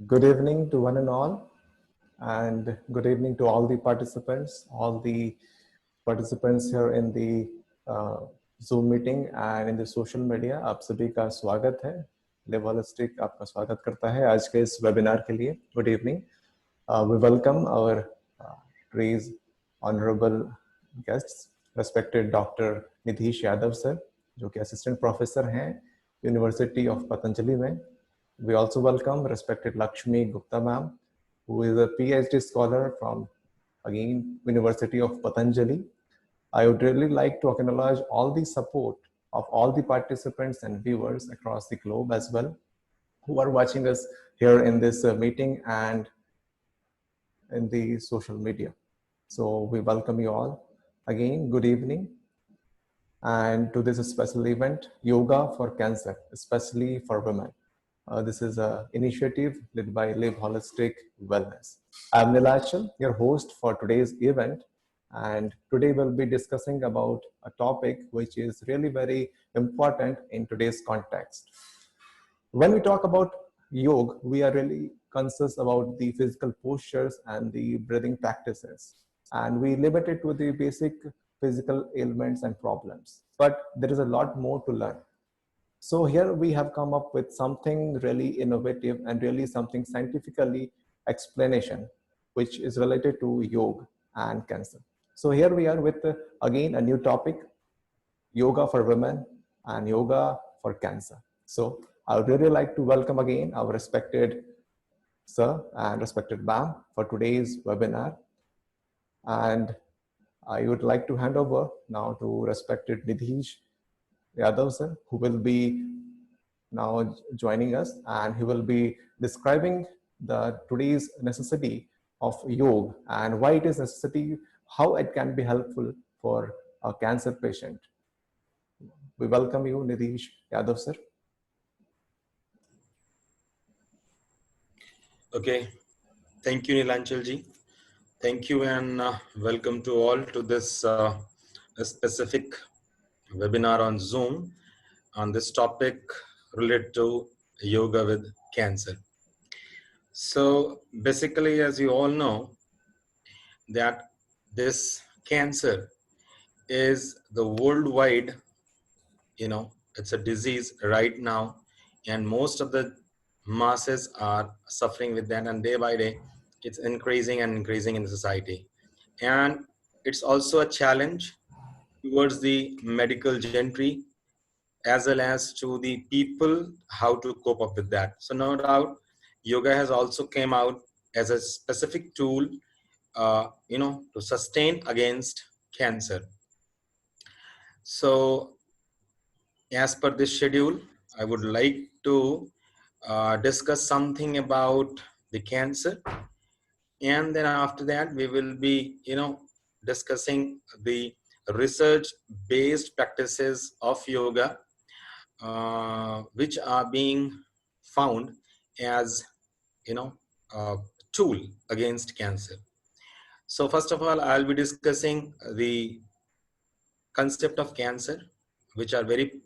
Good evening to one and all, and good evening to all the participants here in the uh, Zoom meeting and in the social media. आप सभी का स्वागत है. Live Holistic आपका स्वागत करता है आज के इस वेबिनार के लिए. Good evening. We welcome our today's honorable guests, respected Dr. Nidhish Yadav sir, जो कि assistant professor हैं University of Patanjali में. We also welcome respected Lakshmi Gupta ma'am, who is a PhD scholar from, again, University of Patanjali. I would really like to acknowledge all the support of all the participants and viewers across the globe as well, who are watching us here in this meeting and in the social media. So we welcome you all. Again, good evening. And to this special event, Yoga for Cancer, especially for women. This is an initiative led by Live Holistic Wellness. I'm Nilachal, your host for today's event, and today we'll be discussing about a topic which is really very important in today's context. When we talk about yoga, we are really conscious about the physical postures and the breathing practices, and we limit it to the basic physical ailments and problems. But there is a lot more to learn. So here we have come up with something really innovative and really something scientifically explanation, which is related to yoga and cancer. So here we are with again a new topic, yoga for women and yoga for cancer. So I would really like to welcome again our respected sir and respected ma'am for today's webinar. And I would like to hand over now to respected Nidhish Yadav sir, who will be now joining us, and he will be describing the today's necessity of yoga and why it is necessity, how it can be helpful for a cancer patient. We welcome you, Nidhish Yadav sir. Okay, thank you, Nilanchal ji. Thank you and welcome to all to this specific webinar on Zoom on this topic related to yoga with cancer. So basically, as you all know, that this cancer is the worldwide, it's a disease right now, and most of the masses are suffering with that, and day by day it's increasing in society. And it's also a challenge towards the medical gentry as well as to the people how to cope up with that. So no doubt yoga has also came out as a specific tool to sustain against cancer. So as per this schedule, I would like to discuss something about the cancer, and then after that we will be discussing the research based practices of yoga which are being found as a tool against cancer. So first of all, I'll be discussing the concept of cancer, which are very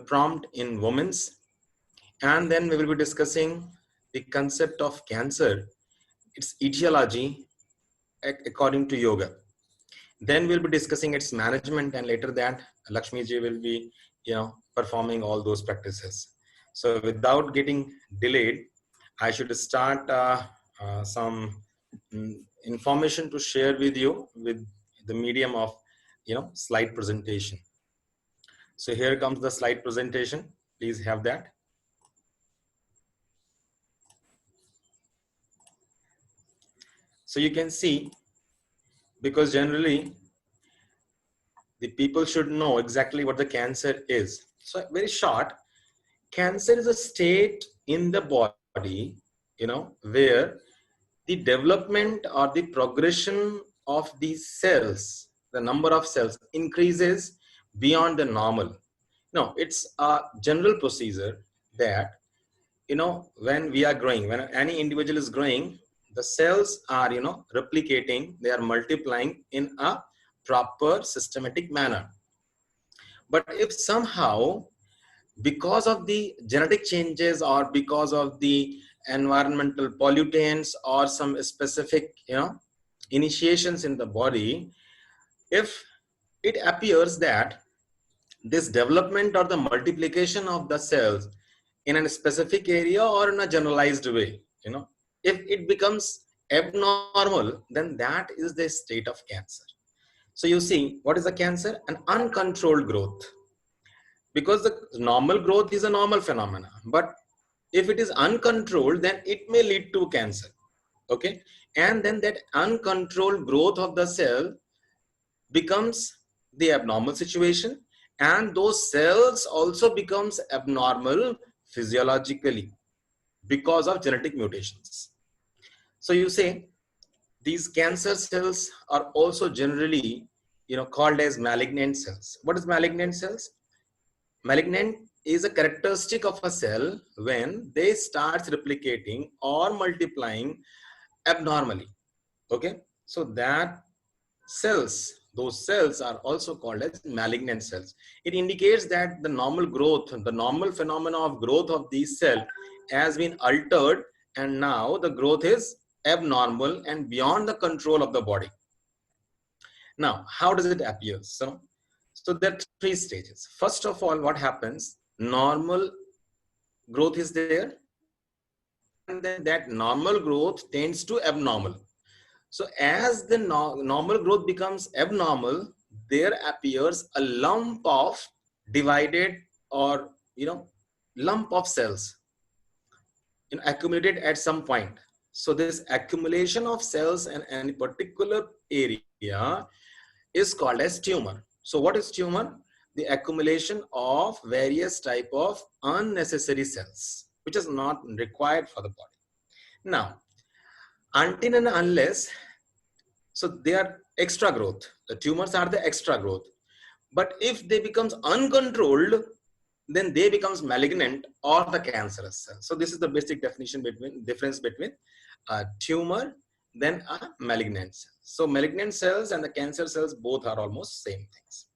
prompt in women's, and then we will be discussing the concept of cancer, its etiology according to yoga. Then we'll be discussing its management, and later that Lakshmi ji will be performing all those practices. So without getting delayed, I should start some information to share with you with the medium of slide presentation. So here comes the slide presentation. Please have that. So you can see, because generally the people should know exactly what the cancer is. So very short, cancer is a state in the body, where the development or the progression of these cells, the number of cells increases beyond the normal. No, it's a general procedure that, when we are growing, when any individual is growing, the cells are, replicating, they are multiplying in a proper systematic manner. But if somehow, because of the genetic changes or because of the environmental pollutants or some specific, initiations in the body, if it appears that this development or the multiplication of the cells in a specific area or in a generalized way, if it becomes abnormal, then that is the state of cancer. So you see, what is the cancer? An uncontrolled growth. Because the normal growth is a normal phenomena, but if it is uncontrolled, then it may lead to cancer. Okay, and then that uncontrolled growth of the cell becomes the abnormal situation, and those cells also becomes abnormal physiologically because of genetic mutations. So you say these cancer cells are also generally, called as malignant cells. What is malignant cells? Malignant is a characteristic of a cell when they start replicating or multiplying abnormally. Okay, so that those cells are also called as malignant cells. It indicates that the normal growth, the normal phenomena of growth of these cells has been altered, and now the growth is abnormal and beyond the control of the body. Now, how does it appear? So there are three stages. First of all, what happens? Normal growth is there, and then that normal growth tends to abnormal. So as the normal growth becomes abnormal, there appears a lump of divided or, lump of cells accumulated at some point. So this accumulation of cells in any particular area is called as tumor. So what is tumor? The accumulation of various type of unnecessary cells, which is not required for the body. Now, until and unless, so they are extra growth. The tumors are the extra growth. But if they becomes uncontrolled, then they becomes malignant or the cancerous cell. So this is the basic difference between a tumor then a malignant cell. So malignant cells and the cancer cells both are almost same things.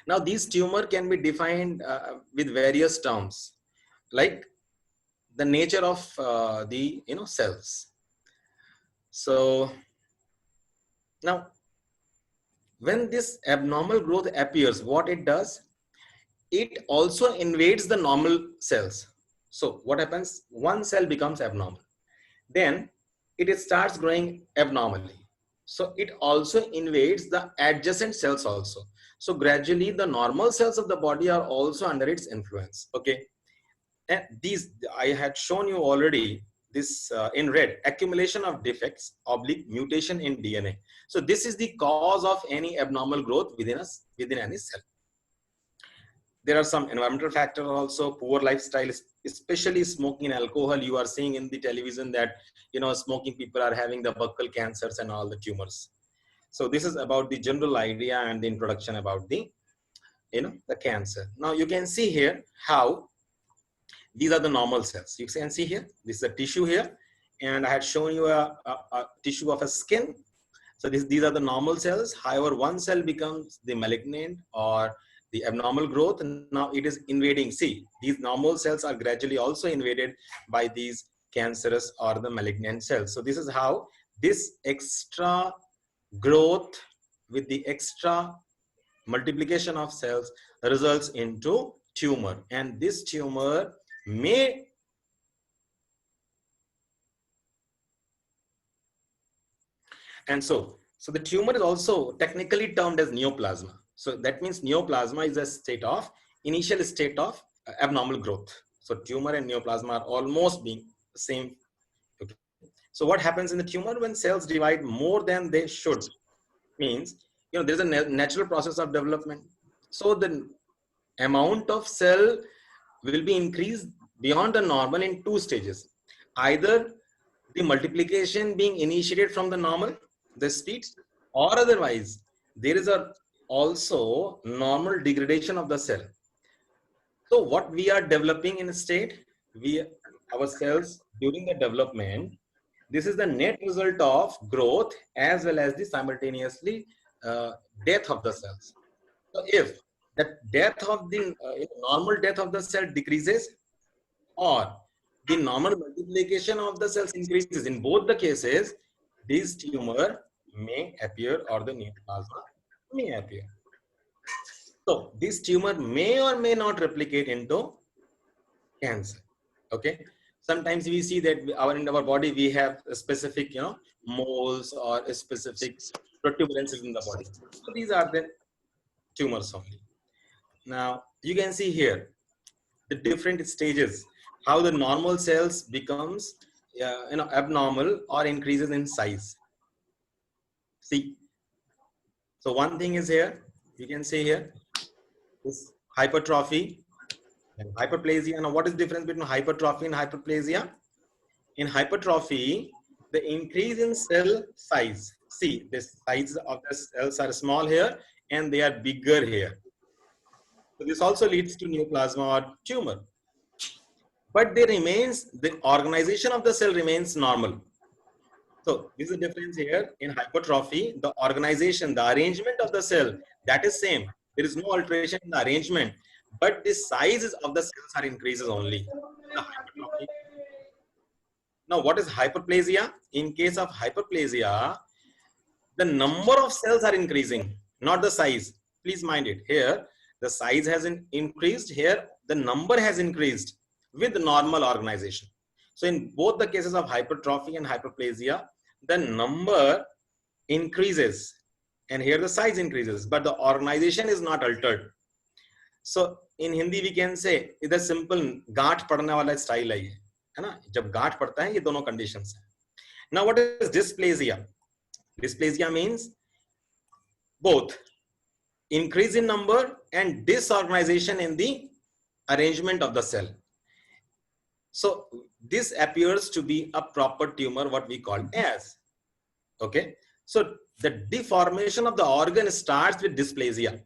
Now these tumor can be defined with various terms, like the nature of the cells. So now when this abnormal growth appears, what it does, it also invades the normal cells. So what happens? One cell becomes abnormal, then it starts growing abnormally. So it also invades the adjacent cells also. So gradually the normal cells of the body are also under its influence. Okay, and these I had shown you already, this in red, accumulation of defects / mutation in DNA. So this is the cause of any abnormal growth within any cell. There are some environmental factors also, poor lifestyle, especially smoking and alcohol. You are seeing in the television that, smoking people are having the buccal cancers and all the tumors. So this is about the general idea and the introduction about the, the cancer. Now you can see here how these are the normal cells. You can see here, this is a tissue here, and I had shown you a tissue of a skin. So these are the normal cells. However, one cell becomes the malignant or the abnormal growth, and now it is invading. See, these normal cells are gradually also invaded by these cancerous or the malignant cells. So this is how this extra growth with the extra multiplication of cells results into tumor, and this tumor may so the tumor is also technically termed as neoplasma. So that means neoplasma is a initial state of abnormal growth. So tumor and neoplasma are almost being the same. Okay. So what happens in the tumor when cells divide more than they should? Means, there's a natural process of development. So the amount of cell will be increased beyond the normal in two stages. Either the multiplication being initiated from the normal, the speed, or otherwise there is also normal degradation of the cell. So what we are developing in a state, our cells during the development, this is the net result of growth as well as the simultaneously death of the cells. So if the death of the normal death of the cell decreases, or the normal multiplication of the cells increases. In both the cases, this tumor may appear or the neoplasma may appear. So this tumor may or may not replicate into cancer. Okay. Sometimes we see that in our body we have a specific, moles or a specific protuberances in the body. So these are the tumors only. Now you can see here the different stages, how the normal cells becomes abnormal or increases in size. See, so one thing is here, you can see here is hypertrophy and hyperplasia. Now what is the difference between hypertrophy and hyperplasia? In hypertrophy, the increase in cell size, see the size of the cells are small here and they are bigger here. So this also leads to neoplasma or tumor. But the organization of the cell remains normal. So this is the difference here. In hypertrophy, the organization, the arrangement of the cell, that is same. There is no alteration in the arrangement, but the sizes of the cells are increases only. The hypertrophy. Now, what is hyperplasia? In case of hyperplasia, the number of cells are increasing, not the size. Please mind it. Here, the size has increased. Here, the number has increased with normal organization. So in both the cases of hypertrophy and hyperplasia, the number increases and here the size increases, but the organization is not altered. So in Hindi we can say it's a simple गांठ पड़ने वाला style है ना, जब गांठ पड़ता है ये दोनों conditions हैं. Now what is dysplasia? Dysplasia means both increase in number and disorganization in the arrangement of the cell. So this appears to be a proper tumor, what we call as. Okay. So the deformation of the organ starts with dysplasia.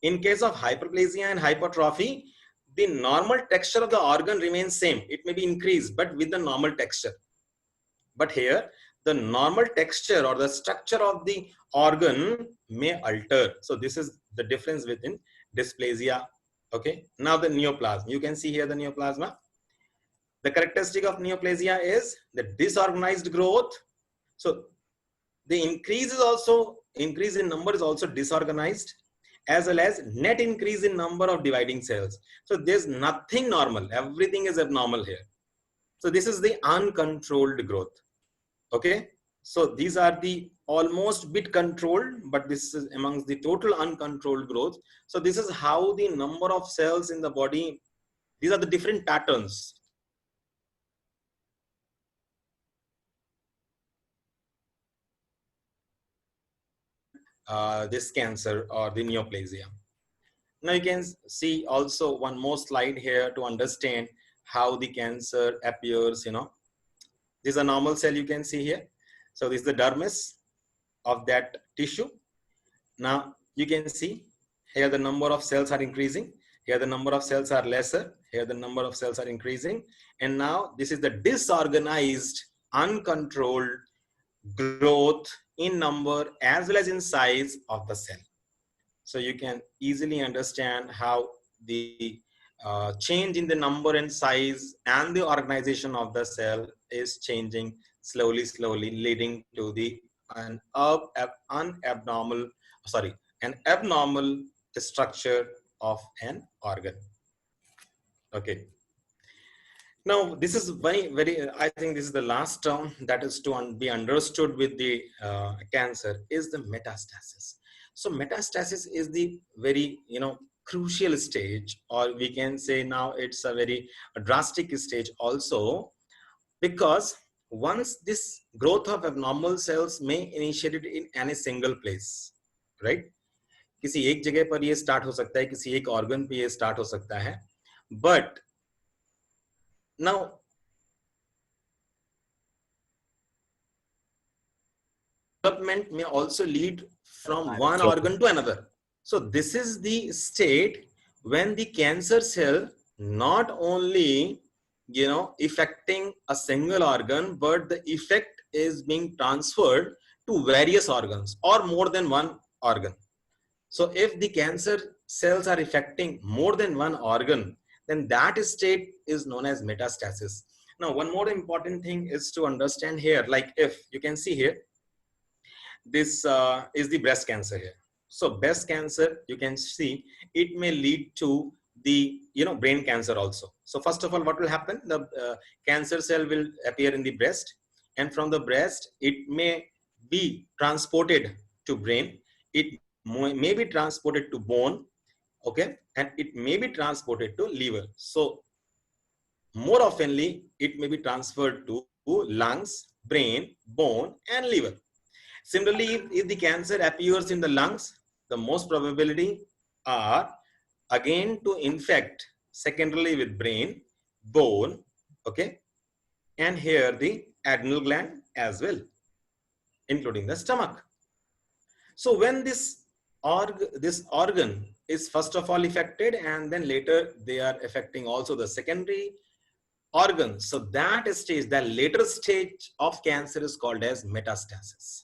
In case of hyperplasia and hypertrophy, the normal texture of the organ remains same. It may be increased, but with the normal texture. But here, the normal texture or the structure of the organ may alter. So this is the difference within dysplasia. Okay. Now the neoplasm. You can see here the neoplasma. The characteristic of neoplasia is the disorganized growth. So the increase in number is also disorganized, as well as net increase in number of dividing cells. So there's nothing normal. Everything is abnormal here. So this is the uncontrolled growth. Okay. So these are the almost bit controlled, but this is amongst the total uncontrolled growth. So this is how the number of cells in the body, these are the different patterns. This cancer or the neoplasia. Now you can see also one more slide here to understand how the cancer appears. This is a normal cell you can see here. So this is the dermis of that tissue. Now you can see here the number of cells are increasing. Here the number of cells are lesser. Here the number of cells are increasing. And now this is the disorganized, uncontrolled growth in number as well as in size of the cell. So you can easily understand how the change in the number and size and the organization of the cell is changing slowly, leading to the an abnormal structure of an organ. Okay. Now, this is very, I think this is the last term that is to be understood with the cancer is the metastasis. So metastasis is the very, crucial stage, or we can say now it's a very drastic stage also, because once this growth of abnormal cells may initiate in any single place, right? किसी एक जगह पर ये start हो सकता है, किसी एक organ पे ये start हो सकता है, but now, development may also lead from one organ to another. So this is the state when the cancer cell not only, affecting a single organ, but the effect is being transferred to various organs or more than one organ. So if the cancer cells are affecting more than one organ, then that state is known as metastasis. Now, one more important thing is to understand here, like if you can see here, this is the breast cancer here. So breast cancer, you can see it may lead to the brain cancer also. So first of all, what will happen? The cancer cell will appear in the breast, and from the breast it may be transported to brain. It may be transported to bone, okay, and it may be transported to liver. So more oftenly, it may be transferred to lungs, brain, bone, and liver. Similarly, if the cancer appears in the lungs, the most probability are again to infect secondarily with brain, bone, okay, and here the adrenal gland as well, including the stomach. So when this organ is first of all affected, and then later they are affecting also the secondary organs. So that stage, that later stage of cancer is called as metastasis.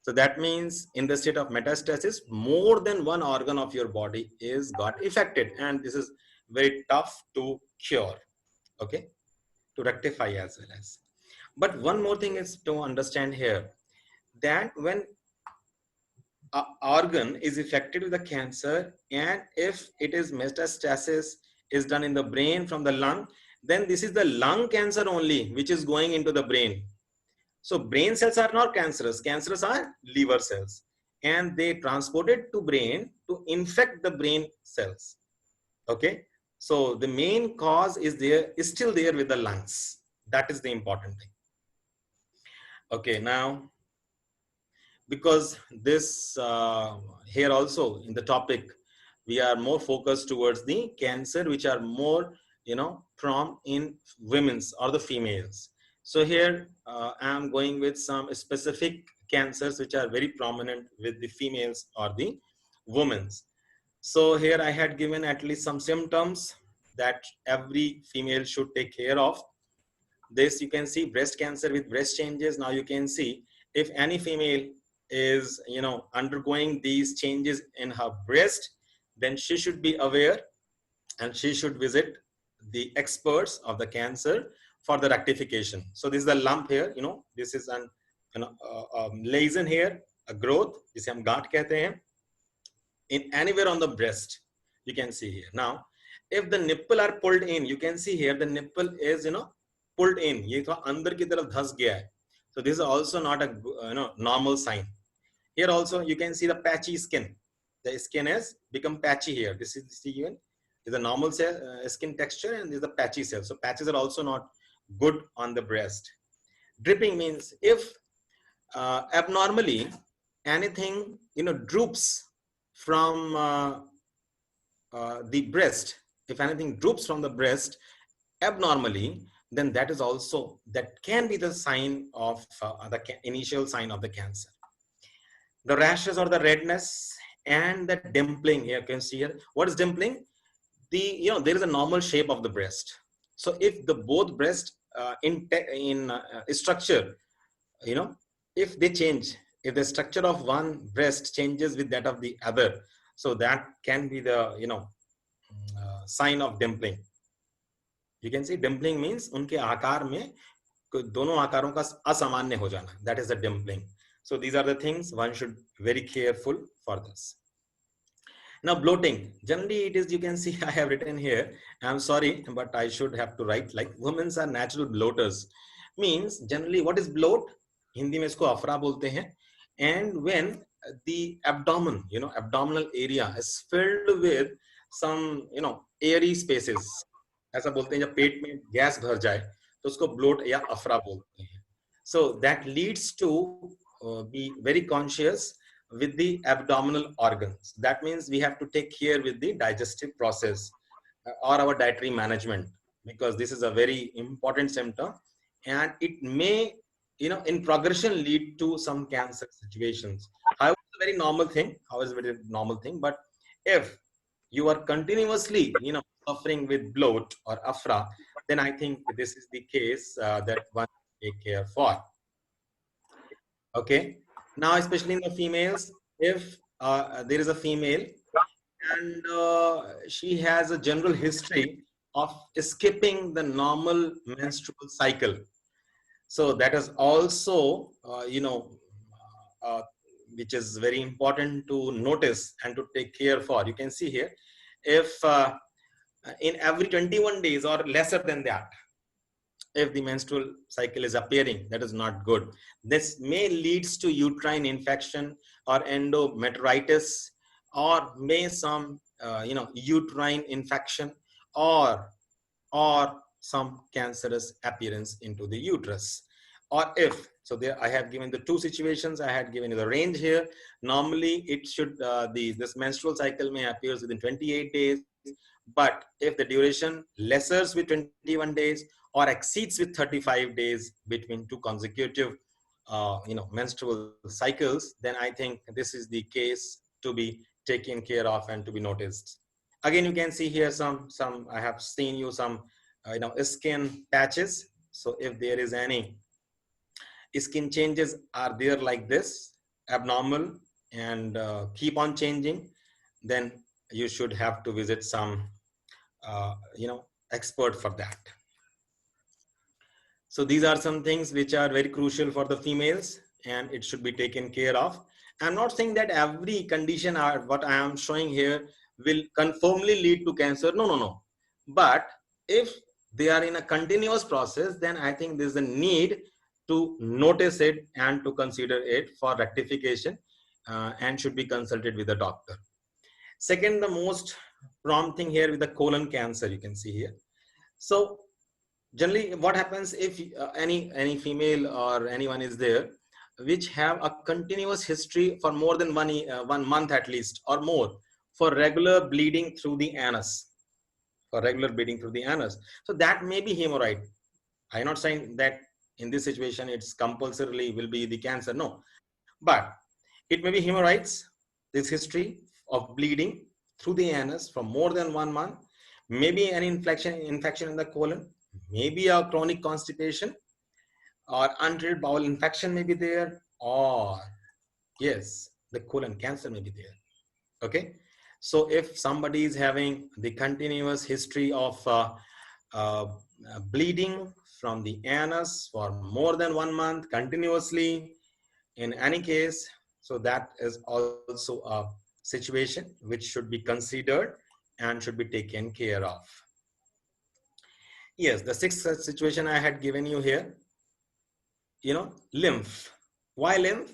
So that means in the state of metastasis, more than one organ of your body is got affected, and this is very tough to cure, okay, to rectify as well as. But one more thing is to understand here, that when an organ is affected with the cancer, and if it is metastasis is done in the brain from the lung, then this is the lung cancer only which is going into the brain. So brain cells are not cancerous. Cancerous are liver cells, and they transported to brain to infect the brain cells. Okay. So the main cause is still there with the lungs. That is the important thing. Okay. Now, because this here also in the topic, we are more focused towards the cancer which are more from in women's or the females. So here I am going with some specific cancers which are very prominent with the females or the women's. So here I had given at least some symptoms that every female should take care of. This you can see breast cancer with breast changes. Now you can see if any female is undergoing these changes in her breast, then she should be aware and she should visit the experts of the cancer for the rectification. So this is a lump here, this is an lesion here, a growth, जिसे हम गांठ कहते हैं, in anywhere on the breast. You can see here. Now, if the nipple are pulled in, you can see here the nipple is pulled in. ये थोड़ा अंदर की तरफ धस गया है. So this is also not a normal sign. Here also you can see the patchy skin. The skin has become patchy here. This is a normal cell, skin texture, and this is the patchy cell. So patches are also not good on the breast. Dripping means if abnormally anything droops from the breast, if anything droops from the breast abnormally, then that can be the sign of the initial sign of the cancer. The rashes or the redness and the dimpling. Here you can see here. What is dimpling? There is a normal shape of the breast. So if the both breast in structure, if they change, if the structure of one breast changes with that of the other, so that can be the sign of dimpling. You can see dimpling means उनके आकार में दोनों आकारों का असामान्य हो जाना. That is the dimpling. So these are the things one should be very careful for this. Now bloating, generally it is, you can see I have written here, I'm sorry, but I should have to write like women are natural bloaters. Means generally what is bloat? Hindi में इसको अफरा बोलते हैं. And when the abdomen, abdominal area is filled with some, airy spaces, ऐसा बोलते हैं जब पेट में गैस भर जाए तो उसको bloat या अफरा बोलते हैं. So that leads to be very conscious with the abdominal organs. That means we have to take care with the digestive process or our dietary management, because this is a very important symptom, and it may in progression lead to some cancer situations. However, it's a very normal thing. But if you are continuously suffering with bloat or afra, then I think this is the case that one take care for. Okay. Now, especially in the females, if there is a female and she has a general history of skipping the normal menstrual cycle. So that is also, which is very important to notice and to take care for. You can see here, if in every 21 days or lesser than that, if the menstrual cycle is appearing, that is not good. This may leads to uterine infection or endometritis, or may some uterine infection, or some cancerous appearance into the uterus. Or if so, there I have given the two situations. I had given you the range here. Normally it should this menstrual cycle may appear within 28 days, but if the duration lessers with 21 days or exceeds with 35 days between two consecutive menstrual cycles, then I think this is the case to be taken care of and to be noticed. Again, you can see here some I have seen you some skin patches. So if there is any skin changes are there like this, abnormal, and keep on changing, then you should have to visit some expert for that. So these are some things which are very crucial for the females, and it should be taken care of. I'm not saying that every condition or what I am showing here will confirmly lead to cancer. No. But if they are in a continuous process, then I think there's a need to notice it and to consider it for rectification, and should be consulted with a doctor. Second, the most prompting here with the colon cancer, you can see here. So generally what happens if any female or anyone is there which have a continuous history for more than 1 month at least or more for regular bleeding through the anus, so that may be hemorrhoid. I'm not saying that in this situation it's compulsorily will be the cancer, no, but it may be hemorrhoids, this history of bleeding through the anus for more than 1 month, maybe an infection in the colon, maybe a chronic constipation or untreated bowel infection may be there, or yes, the colon cancer may be there. Okay, so if somebody is having the continuous history of bleeding from the anus for more than 1 month continuously, in any case, so that is also a situation which should be considered and should be taken care of. Yes, the sixth situation I had given you here, lymph. Why lymph?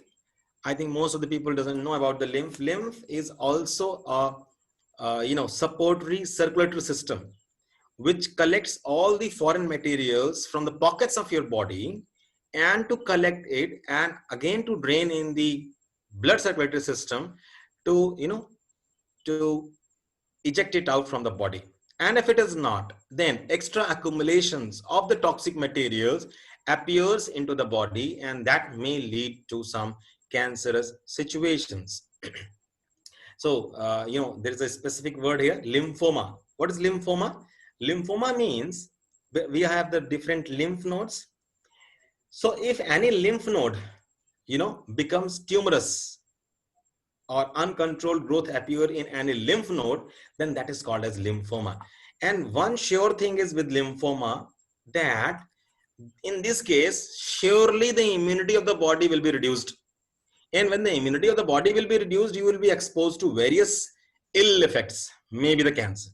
I think most of the people doesn't know about the lymph. Lymph is also a supportory circulatory system which collects all the foreign materials from the pockets of your body and to collect it and again to drain in the blood circulatory system to to eject it out from the body. And if it is not, then extra accumulations of the toxic materials appears into the body, and that may lead to some cancerous situations. So there is a specific word here, lymphoma. What is lymphoma? Lymphoma means we have the different lymph nodes. So if any lymph node becomes tumorous or uncontrolled growth appear in any lymph node, then that is called as lymphoma. And one sure thing is with lymphoma that in this case, surely the immunity of the body will be reduced. And when the immunity of the body will be reduced, you will be exposed to various ill effects, maybe the cancer.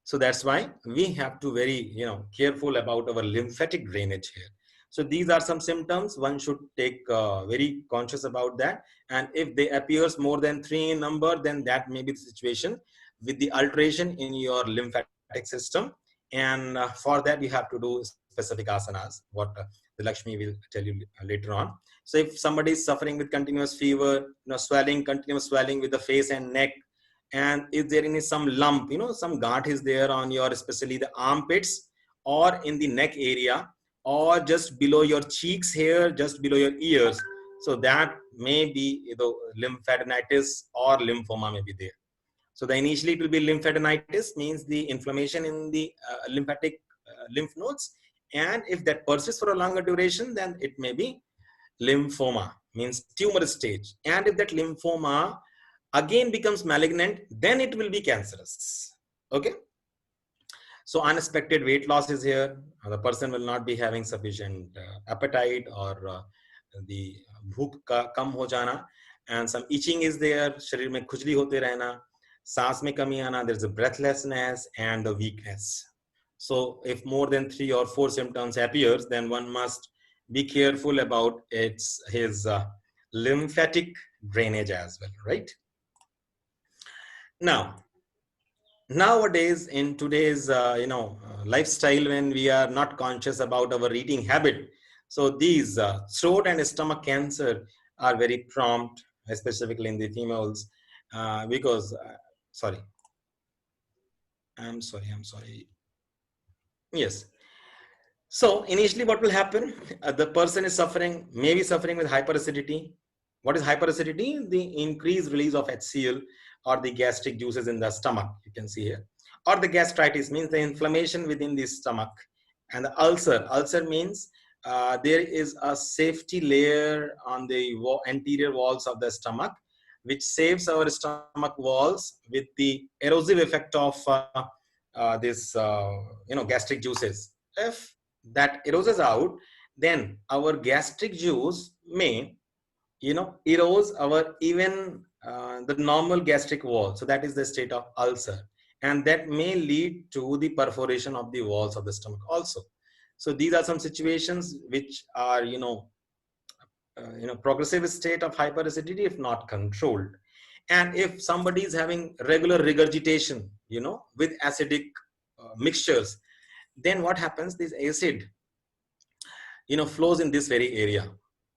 So that's why we have to very careful about our lymphatic drainage here. So these are some symptoms one should take very conscious about that. And if they appears more than 3 in number, then that may be the situation with the alteration in your lymphatic system. And for that, you have to do specific asanas, what the Lakshmi will tell you later on. So if somebody is suffering with continuous fever, swelling, continuous swelling with the face and neck, and if there is some lump, some ghat is there on your, especially the armpits or in the neck area, or just below your cheeks here, just below your ears, so that may be lymphadenitis or lymphoma may be there. So the initially it will be lymphadenitis, means the inflammation in the lymphatic lymph nodes, and if that persists for a longer duration, then it may be lymphoma, means tumor stage. And if that lymphoma again becomes malignant, then it will be cancerous. Okay, So unexpected weight loss is here. The person will not be having sufficient appetite, or the bhook ka kam ho jana, and some itching is there. Sharir mein khujli hote rehna, saans mein kami aana, there's a breathlessness and the weakness. So if more than 3 or 4 symptoms appears, then one must be careful about his lymphatic drainage as well, right? Now, nowadays in today's lifestyle, when we are not conscious about our eating habit, so these throat and stomach cancer are very prompt, specifically in the females, because I'm sorry. Yes. So initially what will happen, the person is maybe suffering with hyperacidity. What is hyperacidity? The increased release of HCl, or the gastric juices in the stomach, you can see here. Or the gastritis means the inflammation within the stomach. And the ulcer means there is a safety layer on the anterior walls of the stomach, which saves our stomach walls with the erosive effect of this gastric juices. If that eroses out, then our gastric juice may erode our even the normal gastric wall. So that is the state of ulcer, and that may lead to the perforation of the walls of the stomach also. So these are some situations which are progressive state of hyperacidity if not controlled. And if somebody is having regular regurgitation with acidic mixtures, then what happens, this acid flows in this very area,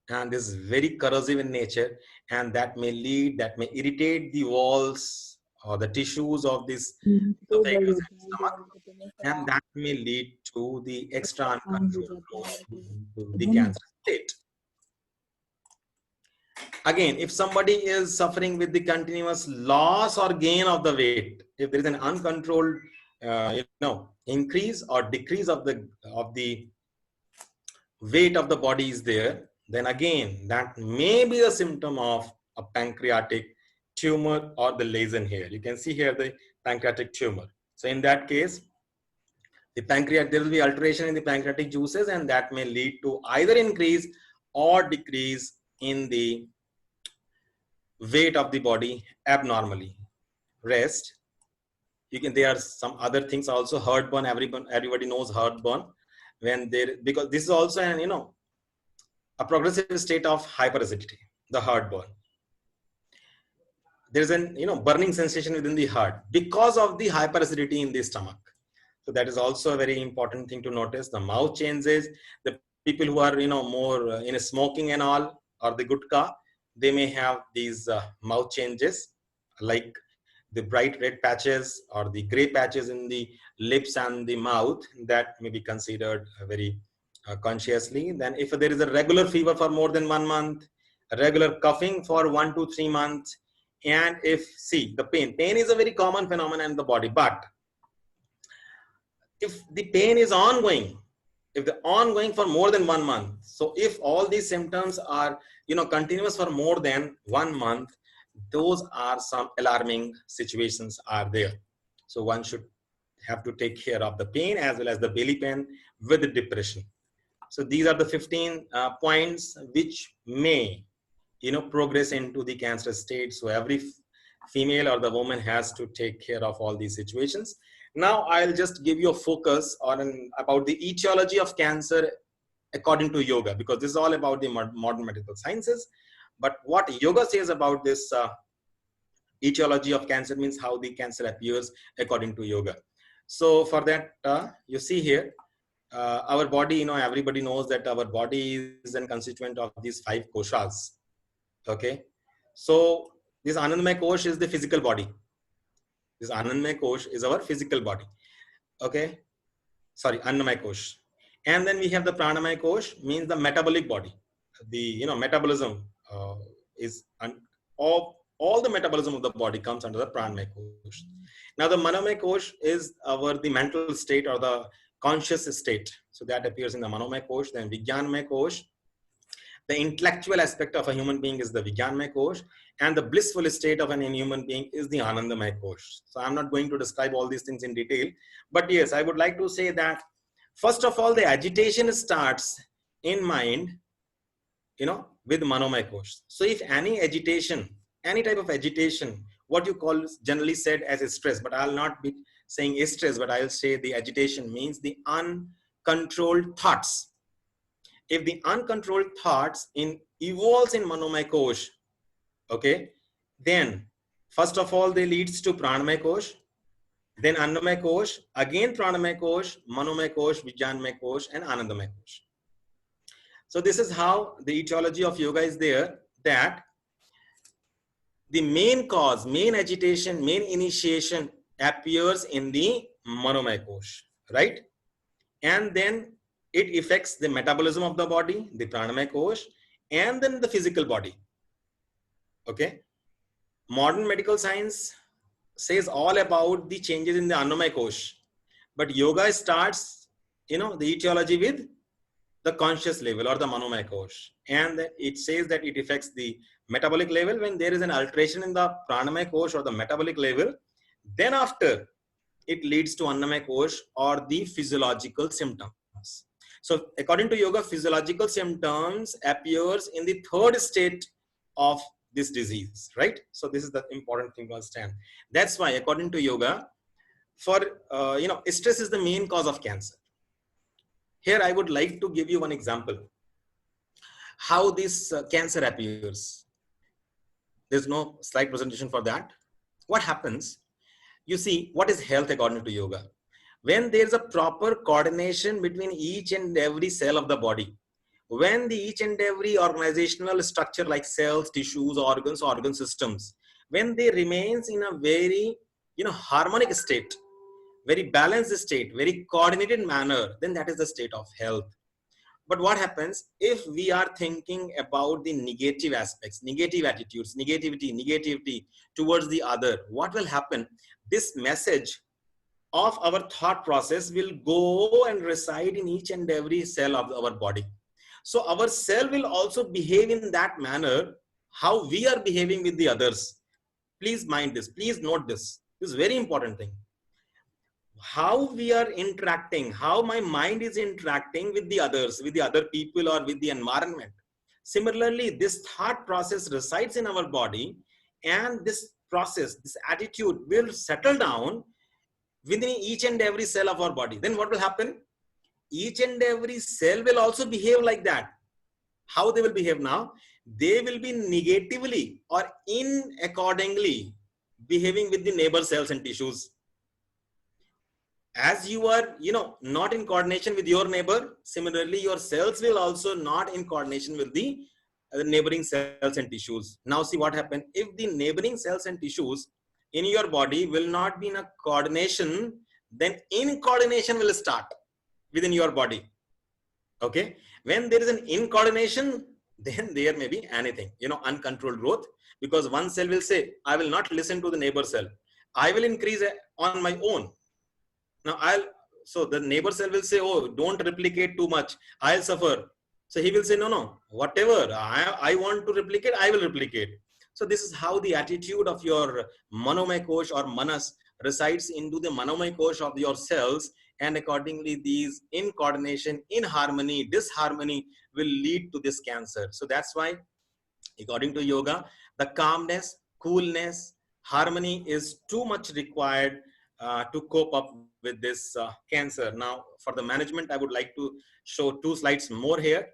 and is very corrosive in nature, and that may irritate the walls or the tissues of this esophagus and stomach, and that may lead to the extra uncontrolled flow into the cancer state. Again, if somebody is suffering with the continuous loss or gain of the weight, if there is an uncontrolled increase or decrease of the weight of the body is there, then again that may be a symptom of a pancreatic tumor or the lesion here. You can see here the pancreatic tumor. So in that case, there will be alteration in the pancreatic juices, and that may lead to either increase or decrease in the weight of the body abnormally. Rest, there are some other things also. Heartburn, everybody knows heartburn, because this is also a progressive state of hyperacidity, the heartburn. There is an burning sensation within the heart because of the hyperacidity in the stomach. So that is also a very important thing to notice. The mouth changes. The people who are more in smoking and all, or the gutka, they may have these mouth changes, like the bright red patches or the gray patches in the lips and the mouth. That may be considered very consciously. Then if there is a regular fever for more than 1 month, a regular coughing for 1 to 3 months, and the pain is a very common phenomenon in the body, but if the pain is ongoing, for more than 1 month, so if all these symptoms are continuous for more than 1 month, those are some alarming situations are there. So one should have to take care of the pain as well as the belly pain with the depression. So these are the 15 points which may progress into the cancer state. So every female or the woman has to take care of all these situations. Now I'll just give you a focus on about the etiology of cancer according to yoga, because this is all about the modern medical sciences. But what yoga says about this etiology of cancer, means how the cancer appears according to yoga. So for that, you see here, our body, everybody knows that our body is a constituent of these 5 koshas. Okay, so this Anandamaya Kosh is the physical body. This Anandamaya Kosh is our physical body. Okay, sorry, Annamaya Kosh. And then we have the Pranamaya Kosh, means the metabolic body. The metabolism is all the metabolism of the body comes under the Pranamaya Kosh. Now the Manomaya Kosh is the mental state or the conscious state. So that appears in the Manomaya Kosh. Then Vijnanamaya Kosh. The intellectual aspect of a human being is the Vijnanamaya Kosh, and the blissful state of an human being is the Anandamaya Kosh. So I'm not going to describe all these things in detail, but yes, I would like to say that first of all, the agitation starts in mind, with Manomaya Kosh. So if any agitation, any type of agitation, what you call generally said as a stress, but I'll not be saying stress, but I'll say the agitation means the uncontrolled thoughts. If the uncontrolled thoughts evolves in Manomaya Kosh, okay, then first of all, they leads to Pranamaya Kosh, then Annamaya Kosh, again Pranamaya Kosh, Manomaya Kosh, Vijnanamaya Kosh, and Anandamaya Kosh. So this is how the etiology of yoga is there, that the main cause, main agitation, main initiation appears in the Manomaya Kosh, right? And then it affects the metabolism of the body, the Pranamaya Kosh, and then the physical body. Okay. Modern medical science says all about the changes in the Annamaya Kosh, but yoga starts, the etiology with the conscious level or the Manomaya Kosh, and it says that it affects the metabolic level. When there is an alteration in the Pranamaya Kosh or the metabolic level, then after it leads to Annamaya Kosh or the physiological symptoms. So according to yoga, physiological symptoms appears in the third state of this disease, right? So this is the important thing to understand. That's why according to yoga, for stress is the main cause of cancer. Here I would like to give you one example how this cancer appears. There's no slide presentation for that. What happens? You see, what is health according to yoga? When there's a proper coordination between each and every cell of the body, when the each and every organizational structure like cells, tissues, organs, organ systems, when they remains in a very harmonic state, very balanced state, very coordinated manner, then that is the state of health. But what happens if we are thinking about the negative aspects, negative attitudes, negativity towards the other? What will happen? This message of our thought process will go and reside in each and every cell of our body. So our cell will also behave in that manner, how we are behaving with the others. Please mind this, please note this. This is a very important thing. How we are interacting, how my mind is interacting with the others, with the other people or with the environment. Similarly, this thought process resides in our body, and this process, this attitude will settle down within each and every cell of our body. Then what will happen? Each and every cell will also behave like that. How they will behave now? They will be negatively or inaccordingly behaving with the neighbor cells and tissues. As you are, not in coordination with your neighbor, similarly, your cells will also not in coordination with the neighboring cells and tissues. Now see what happens. If the neighboring cells and tissues in your body will not be in a coordination, then incoordination will start within your body. Okay. When there is an incoordination, then there may be anything, uncontrolled growth, because one cell will say, I will not listen to the neighbor cell. I will increase on my own. Now so the neighbor cell will say, oh, don't replicate too much, I'll suffer. So he will say, no, whatever I want to replicate, I will replicate. So this is how the attitude of your Manomaya Kosh or Manas resides into the Manomaya Kosh of your cells, and accordingly these incoordination, inharmony, disharmony will lead to this cancer. So that's why according to yoga, the calmness, coolness, harmony is too much required to cope up with this cancer. Now for the management, I would like to show 2 slides more here,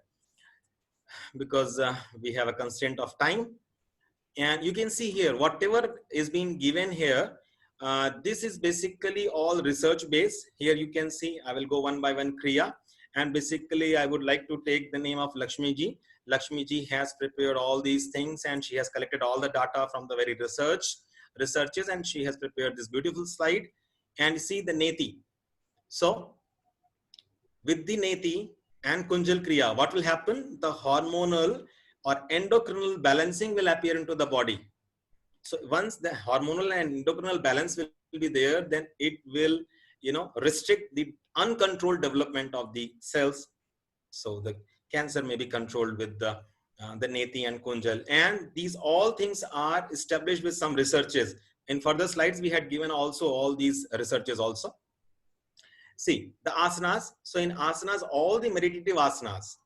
because we have a constraint of time. And you can see here, whatever is being given here, this is basically all research based. Here you can see, I will go one by one Kriya. And basically I would like to take the name of Lakshmi ji. Lakshmi ji has prepared all these things, and she has collected all the data from the very researches, and she has prepared this beautiful slide. And see the Neti. So with the Neti and Kunjal Kriya, what will happen? The hormonal or endocrinal balancing will appear into the body. So once the hormonal and endocrinal balance will be there, then it will, restrict the uncontrolled development of the cells. So the cancer may be controlled with the the Neti and Kunjal. And these all things are established with some researches. In further slides, we had given also all these researches also. See, the asanas. So in asanas, all the meditative asanas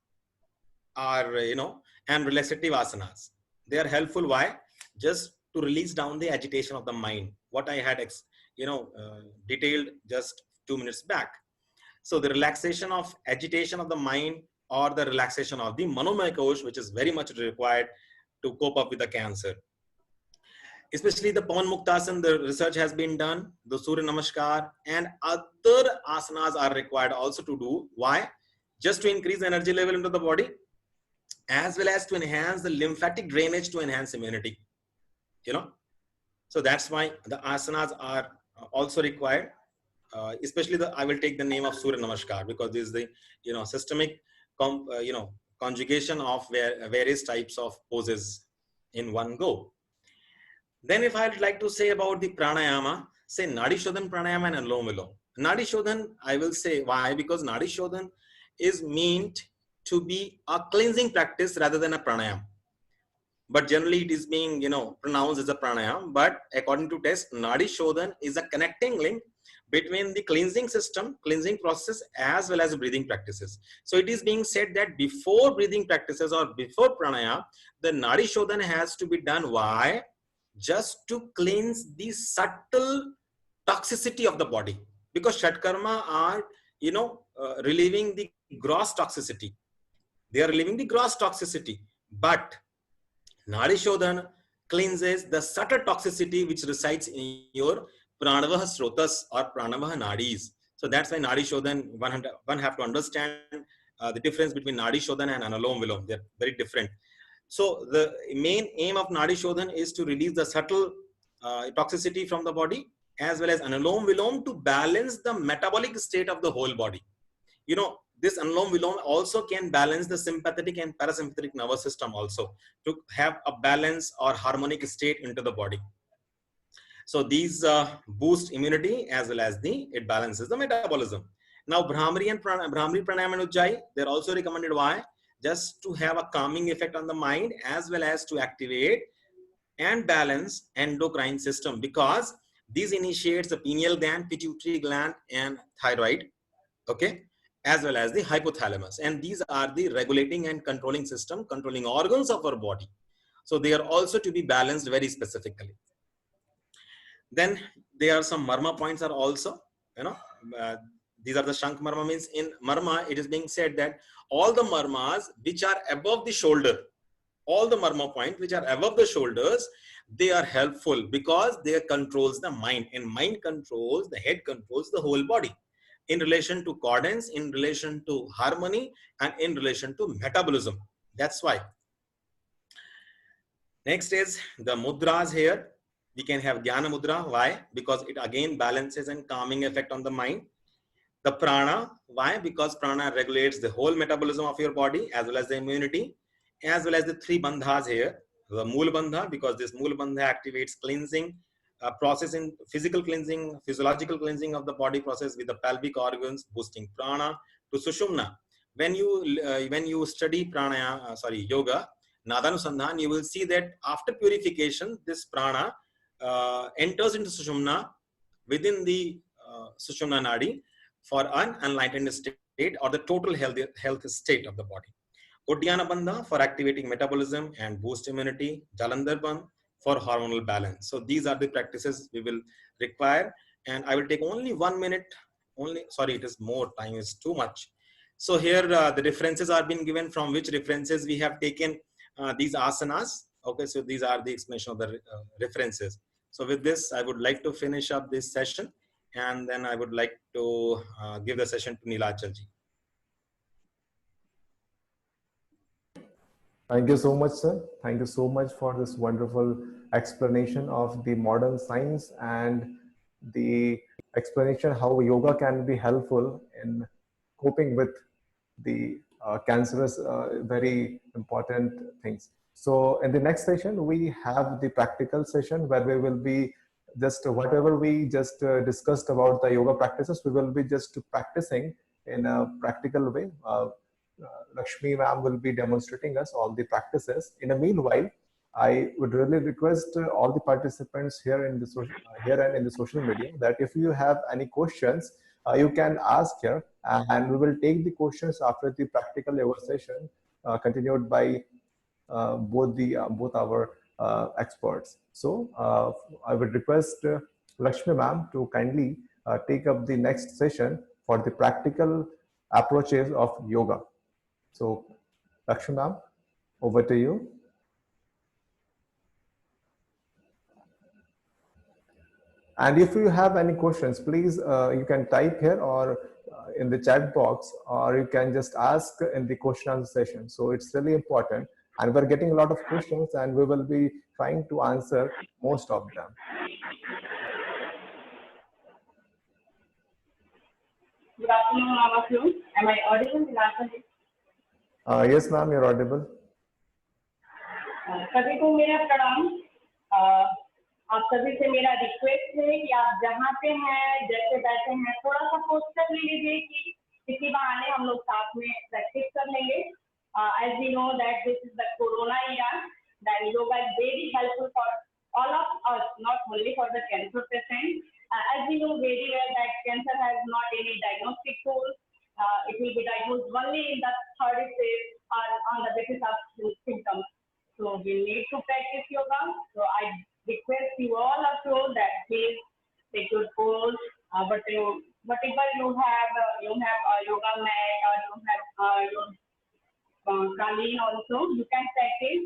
are, and relaxative asanas. They are helpful. Why? Just to release down the agitation of the mind. What I had, detailed just 2 minutes back. So the relaxation of agitation of the mind or the relaxation of the Manomaya Kosh, which is very much required to cope up with the cancer. Especially the Pawan Muktasana, the research has been done, the Surya Namaskar and other asanas are required also to do. Why? Just to increase the energy level into the body, as well as to enhance the lymphatic drainage to enhance immunity. So that's why the asanas are also required. Especially I will take the name of Surya Namaskar because this is the systemic conjugation of various types of poses in one go. Then if I'd like to say about the pranayama, say Nadi Shodhan pranayama and Anulom Vilom. Nadi Shodhan, I will say why, because Nadi Shodhan is meant to be a cleansing practice rather than a pranayam. But generally it is being pronounced as a pranayam. But according to test, Nadi Shodhan is a connecting link between the cleansing system, cleansing process, as well as breathing practices. So it is being said that before breathing practices or before pranayama, the Nadi Shodhan has to be done. Why? Just to cleanse the subtle toxicity of the body, because Shatkarma are relieving the gross toxicity. They are relieving the gross toxicity, but Nadi Shodhan cleanses the subtle toxicity which resides in your Pranavaha Srotas or Pranavaha Nadis. So that's why Nadi Shodhan, one have to understand the difference between Nadi Shodhan and Anulom Vilom. They're very different. So the main aim of Nadi Shodhan is to release the subtle toxicity from the body, as well as Anulom Vilom to balance the metabolic state of the whole body. This Anulom Vilom also can balance the sympathetic and parasympathetic nervous system also to have a balance or harmonic state into the body. So these boost immunity as well as it balances the metabolism. Now Brahmari Pranayama and Ujjayi, they're also recommended. Why? Just to have a calming effect on the mind as well as to activate and balance endocrine system, because these initiates the pineal gland, pituitary gland and thyroid, okay, as well as the hypothalamus. And these are the regulating and controlling system, controlling organs of our body. So they are also to be balanced very specifically. Then there are some marma points are also, these are the Shank marma. Means in marma, it is being said that all the marmas which are above the shoulder, all the marma points which are above the shoulders, they are helpful because they controls the mind, and mind controls, the head controls the whole body in relation to coordinates, in relation to harmony, and in relation to metabolism. That's why. Next is the mudras here. We can have Jnana Mudra. Why? Because it again balances and calming effect on the mind. The prana. Why? Because prana regulates the whole metabolism of your body as well as the immunity, as well as the three bandhas here. The Mool Bandha, because this Mool Bandha activates cleansing process in physical cleansing, physiological cleansing of the body process with the pelvic organs, boosting prana to Sushumna. When you study yoga, Nadanusandhan, you will see that after purification, this prana enters into Sushumna within the Sushumna Nadi for an enlightened state or the total health state of the body. Uddiyana Bandha for activating metabolism and boost immunity. Jalandhar Bandha for hormonal balance. So these are the practices we will require, and I will take only 1 minute. Sorry, it is more time is too much. So here the references are being given, from which references we have taken these asanas. Okay, so these are the explanation of the references. So with this, I would like to finish up this session, and then I would like to give the session to Neelachal ji. Thank you so much, sir. Thank you so much for this wonderful explanation of the modern science and the explanation how yoga can be helpful in coping with the cancerous, very important things. So in the next session, we have the practical session where we will be just whatever we just discussed about the yoga practices, we will be just practicing in a practical way. Lakshmi ma'am will be demonstrating us all the practices. In the meanwhile, I would really request all the participants here in the here and in the social media that if you have any questions, you can ask here, and we will take the questions after the practical level session, continued by both our experts. So I would request Lakshmi ma'am to kindly take up the next session for the practical approaches of yoga. So Lakshmi ma'am, over to you. And if you have any questions, please you can type here or in the chat box, or you can just ask in the question answer session. So it's really important, and we're getting a lot of questions, and we will be trying to answer most of them. Good afternoon, all of you. Am I audible? Yes, ma'am, you're audible. सभी को मेरा प्रणाम। आप सभी से मेरा request है कि आप जहाँ पे हैं, जैसे बैठे हैं, थोड़ा सा पोस्ट कर लीजिए कि किसी बहाने हम लोग साथ में प्रैक्टिस कर लेंगे। As we know that this is the Corona era, that yoga is very helpful for all of us, not only for the cancer patient. As we know very well that cancer has not any diagnostic tool. It will be diagnosed only in the third stage or on the basis of symptoms. So we need to practice yoga. So I request you all of you that please take your pose. Whatever you have a yoga mat or you have your Kaleen also, you can practice.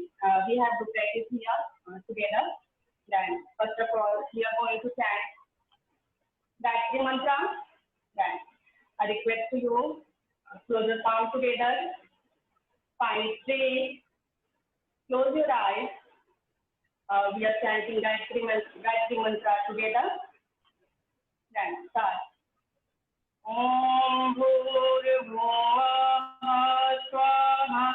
We have to practice here together. Then first of all, we are going to chant Gayatri Mantra. Then I request you close your palm together, spine straight, close your eyes. We are chanting Gayatri Mantra together. Then start. Om Bhurbhuvah Swaha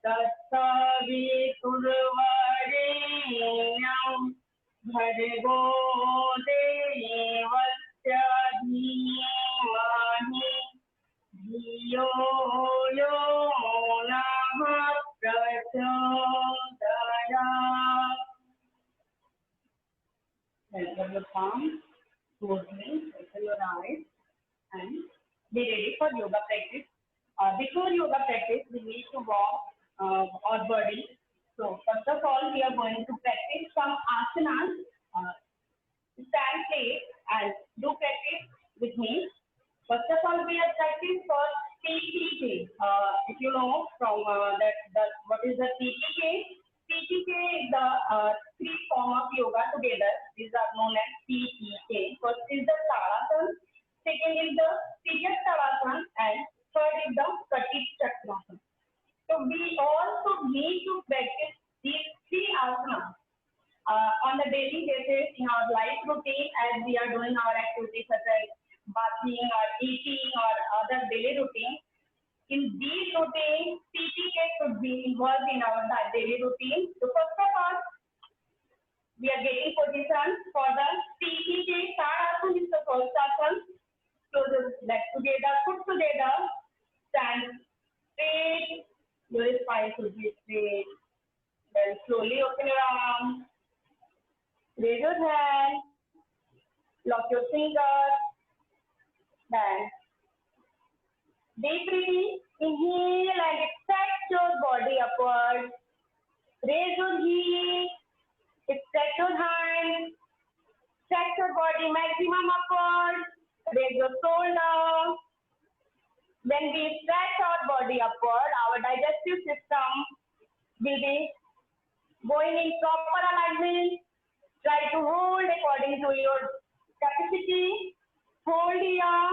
Tatsavitursvarenyam Bhargo Devasya Dhimahi Dhiyo Yo Nah Prachodayat. Enter your palm smoothly, open your eyes, and be ready for yoga practice. Before yoga practice, we need to walk our body. So first of all, we are going to practice some asanas. Stand place and do practice with me. First of all, we are practice for TTK. If you know from what is the TTK? TTK is the three form of yoga together. These are known as TTK. First is the Talasana, second is the Siriya Talasana, and third is the Katit Chakrasana. So we also need to practice these three asanas on the daily basis in our life routine as we are doing our activities such as bathing or eating or other daily routine. In these routines, TTK should be involved in our daily routine. So first of all, we are getting position for the TTK. Tadasana is the first asana. Close the legs together, foot together, stand straight. Your spine should be straight. Then slowly open your arms. Raise your hand. Lock your fingers. Then deep breathing. Inhale and stretch your body upward. Raise your heel. Stretch your hand. Stretch your body maximum upward. Raise your shoulder. When we stretch our body upward, our digestive system will be going in proper alignment. Try to hold according to your capacity. Hold here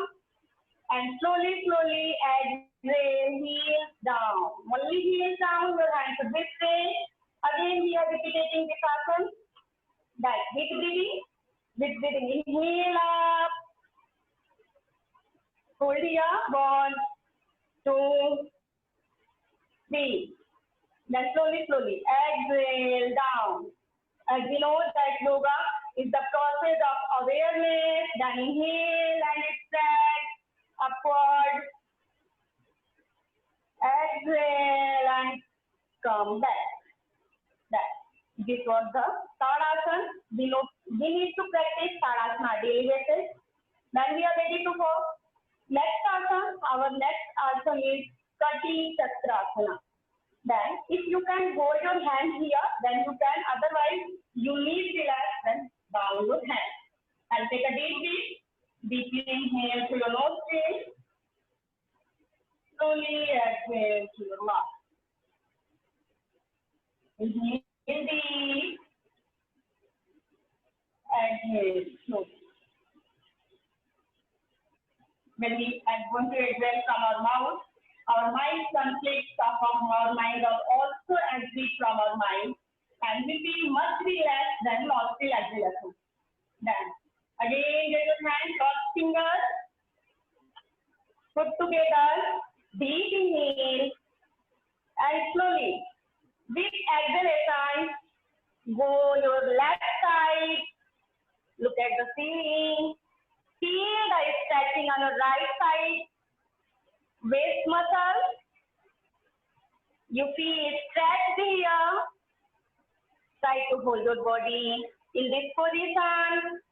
and slowly exhale, heels down. Only heels down, your hands should be straight. Again, we are repeating this asana. That deep breathing. Deep breathing. Inhale up. Hold here. 1, 2, 3. Then slowly exhale down. As we know that yoga is the process of awareness. Then inhale and stretch upward. exhale and come back. That. This was the Tadasana. We need to practice Tadasana daily basis. Then we are ready to go. Next asana, our next asana is Kati Chakrasana. Then if you can hold your hand here, then you can. Otherwise, you need relax and bow your hand. And take a deep breath. Deeply inhale through your nostrils. Slowly exhale through your mouth. Inhale deep. Exhale slowly. When we are going to exhale from our mouth, our mind conflicts from our mind are also exit from our mind, and we feel much relaxed than nostril exhalation. Then again, get your hand, cross fingers, put together, deep inhale, and slowly, with exhalation, go your left side, look at the ceiling, feel the stretching on your right side, waist muscle, you feel stretched here, try to hold your body in this position,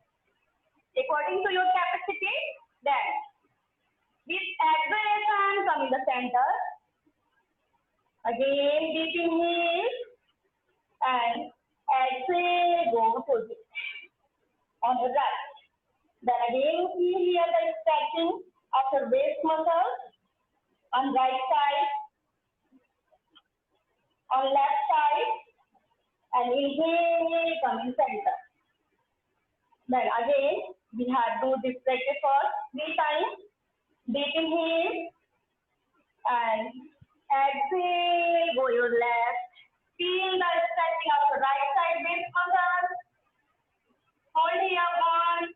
according to your capacity, then with exhalation come in the center, again deep inhale, and exhale, go position on the right. Then again feel here the stretching of your waist muscles on right side, on left side, and inhale, come in center. Then again we have to do this practice for 3 times. Deep inhale and exhale, go your left. Feel the stretching of the right side waist muscles. Hold here 1,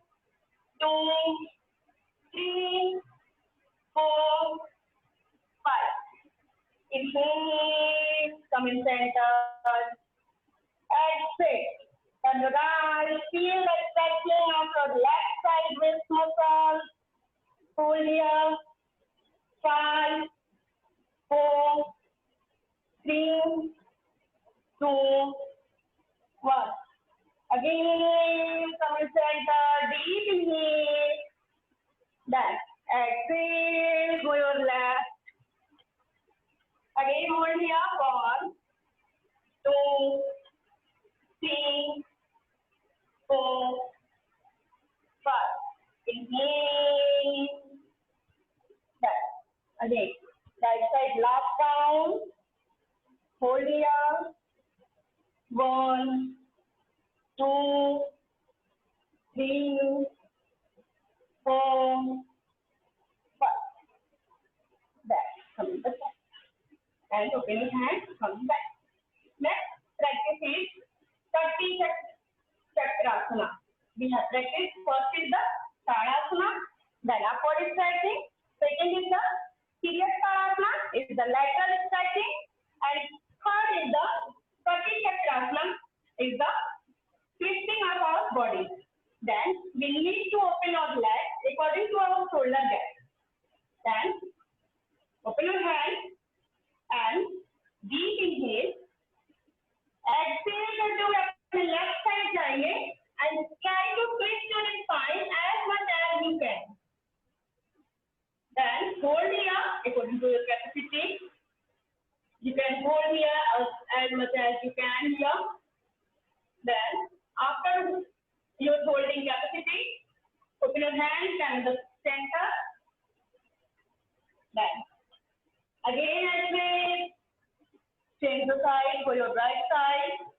2, 3, 4, 5. Inhale, come in center. Exhale. Turn around. Feel the stretching of your left side waist muscles. Hold here. 5, 4, 3, 2, 1. Again, come in center. Deep inhale. Then exhale, go your left. Again, hold here. 1, 2, 3, 4, 5. Inhale. Then again, right side last down. Hold here. 1, 2, 3, 4, 5. Back. Come back. And open your hands. Come back. Next practice is Kati Chakrasana. We have practiced. First is the Tadasana, then upward stretching. Second is the serious Tadasana, is the lateral stretching. And third is the Kati Chakrasana, is the twisting of our body. Then we need to open our legs according to our shoulder depth. Then open your hand and deep inhale. Exhale करते हुए अपने left side जाइए and try to twist your spine as much as you can. Then hold here according to your capacity. You can hold here as much as you can here. Then after your holding capacity, open your hands and the center. Then again exhale. Change the side for your right side.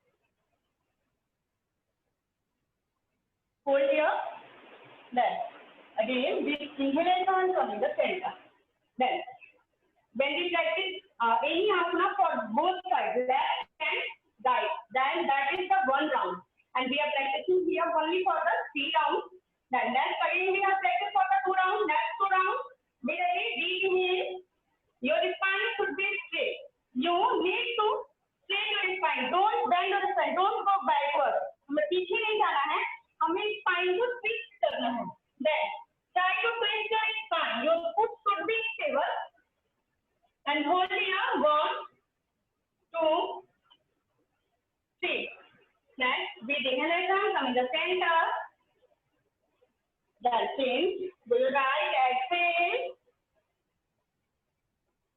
Hold here. Then again this inhalation come in the center. Then when we practice any asana for both sides, left and right, then that is the 1 round. And we are practicing here only for the 3 rounds. Then next again we have practiced for the 2 rounds. Next 2 rounds. Be ready. Deep inhale. Your spine should be straight. You need to straight your spine. Don't bend your spine. Don't go backward. हमें पीछे नहीं जाना है. हमें spine को twist करना है. Then try to twist your spine. Your foot should be stable. and hold here 1, 2, 3. Next, breathe inhalation, come in the center. Then change. Do your right, exhale.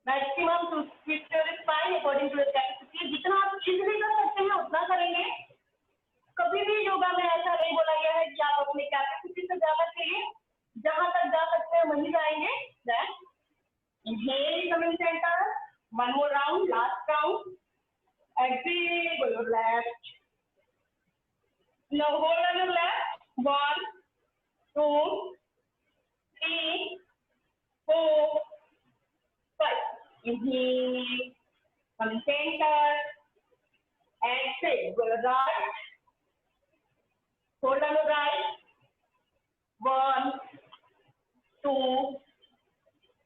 Maximum to twist your spine according to your capacity. जितना आप easily कर सकते हैं उतना करेंगे. कभी भी योगा में ऐसा नहीं बोला गया है कि आप अपनी कैपेसिटी से ज्यादा करिए. जहां तक जा सकते हैं वहीं जाएंगे. Then inhale, come in center. One more round, last round. Exhale, go your left. Now hold on your left. 1, 2, 3, 4, 5. Inhale, come in center. Exhale, go your right. Hold on your right. 1, 2,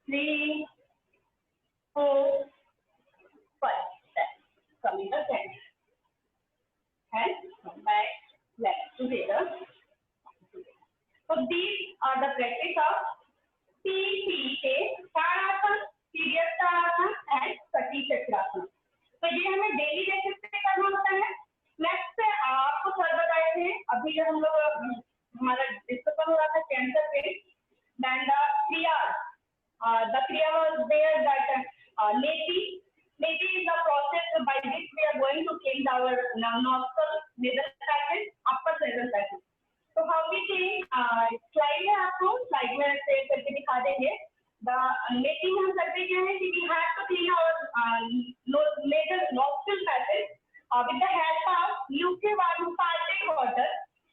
3, 4, 5. Come in the center. And come back, left together. So these are the practice of TPA, Tadasana, Serious Tadasana and Sati Chakrasana. तो ये हमें daily basis पे करना होता है. Next से आपको sir बताए थे अभी जो हम लोग हमारा डिस्कशन हो रहा था कैंसर पे, then the kriya was there that neti is the process by which we are going to change our nostril nasal passage, upper nasal passage. तो how we change, slide है आपको, slide में से करके दिखा देंगे. The neti में हम करते क्या है कि we have to clean our nasal nostril passage with the help of lukewarm water,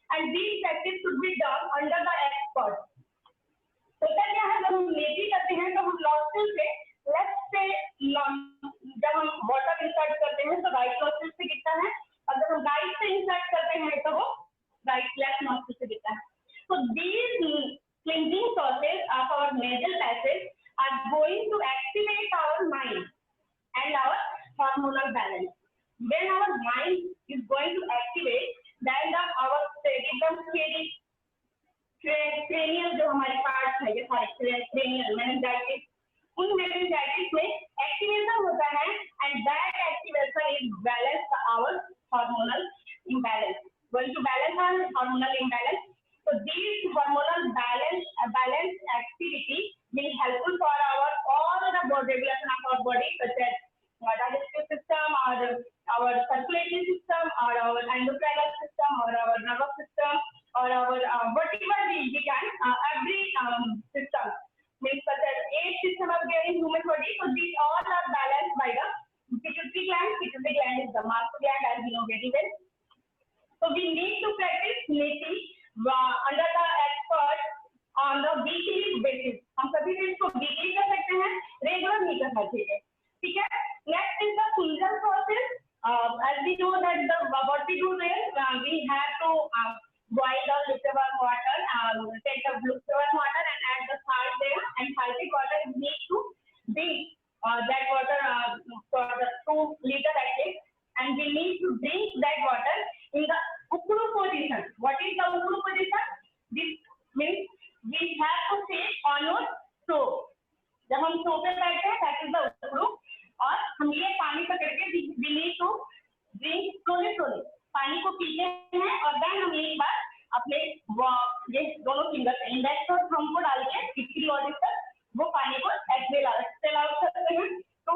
and these practice should be done under the expert. होता क्या है जब हम नेटी करते हैं तो हम नॉस्ट्रिल से लेफ्ट से जब हम वाटर इंसर्ट करते हैं तो राइट नॉस्ट्रिल से गिरता है, और जब हम राइट से इंसर्ट करते हैं तो वो राइट लेफ्ट नॉस्ट्रिल से गिरता है. So these cleansing process of our nasal passage are going to activate our mind and our hormonal balance. When our mind is going to activate, then our cerebrum cranial जो हमारे parts है ये सारे cranial meningitis, उन meningitis में activation होता है, and that activation is balance our hormonal imbalance, going to balance our hormonal imbalance. So these hormonal balance activity will helpful for all the regulation of our body, such as digestive system, or our circulatory system, or our endocrine system, or our nervous system, or our whatever we can, every system, means such as 8 system are there in human body. So these all are balanced by the pituitary gland. Pituitary gland is the master gland, as we know very well. So we need to practice neti under the expert on the weekly basis. हम सभी दिन को weekly कर सकते हैं, regular नहीं करना चाहिए. ठीक है. Next is the Kunjan process. As we know that what we do there, we have to boil the lukewarm water, take the lukewarm water and add the salt there, and salty water is need to drink that water for the 2 liter at least, and we need to drink that water in the ukru position. What is the ukru position? This means we have to sit on your toe. जब हम toe पे बैठते हैं, that is the ukru. और हम ये पानी पकड़ के we need to drink slowly. पानी को पीते हैं और then हम एक बार अपने ये दोनों फिंगर पे इंडेक्स और थंब को डाल के पिछली ओर तक वो पानी को एक्सेल आउट करते हैं. तो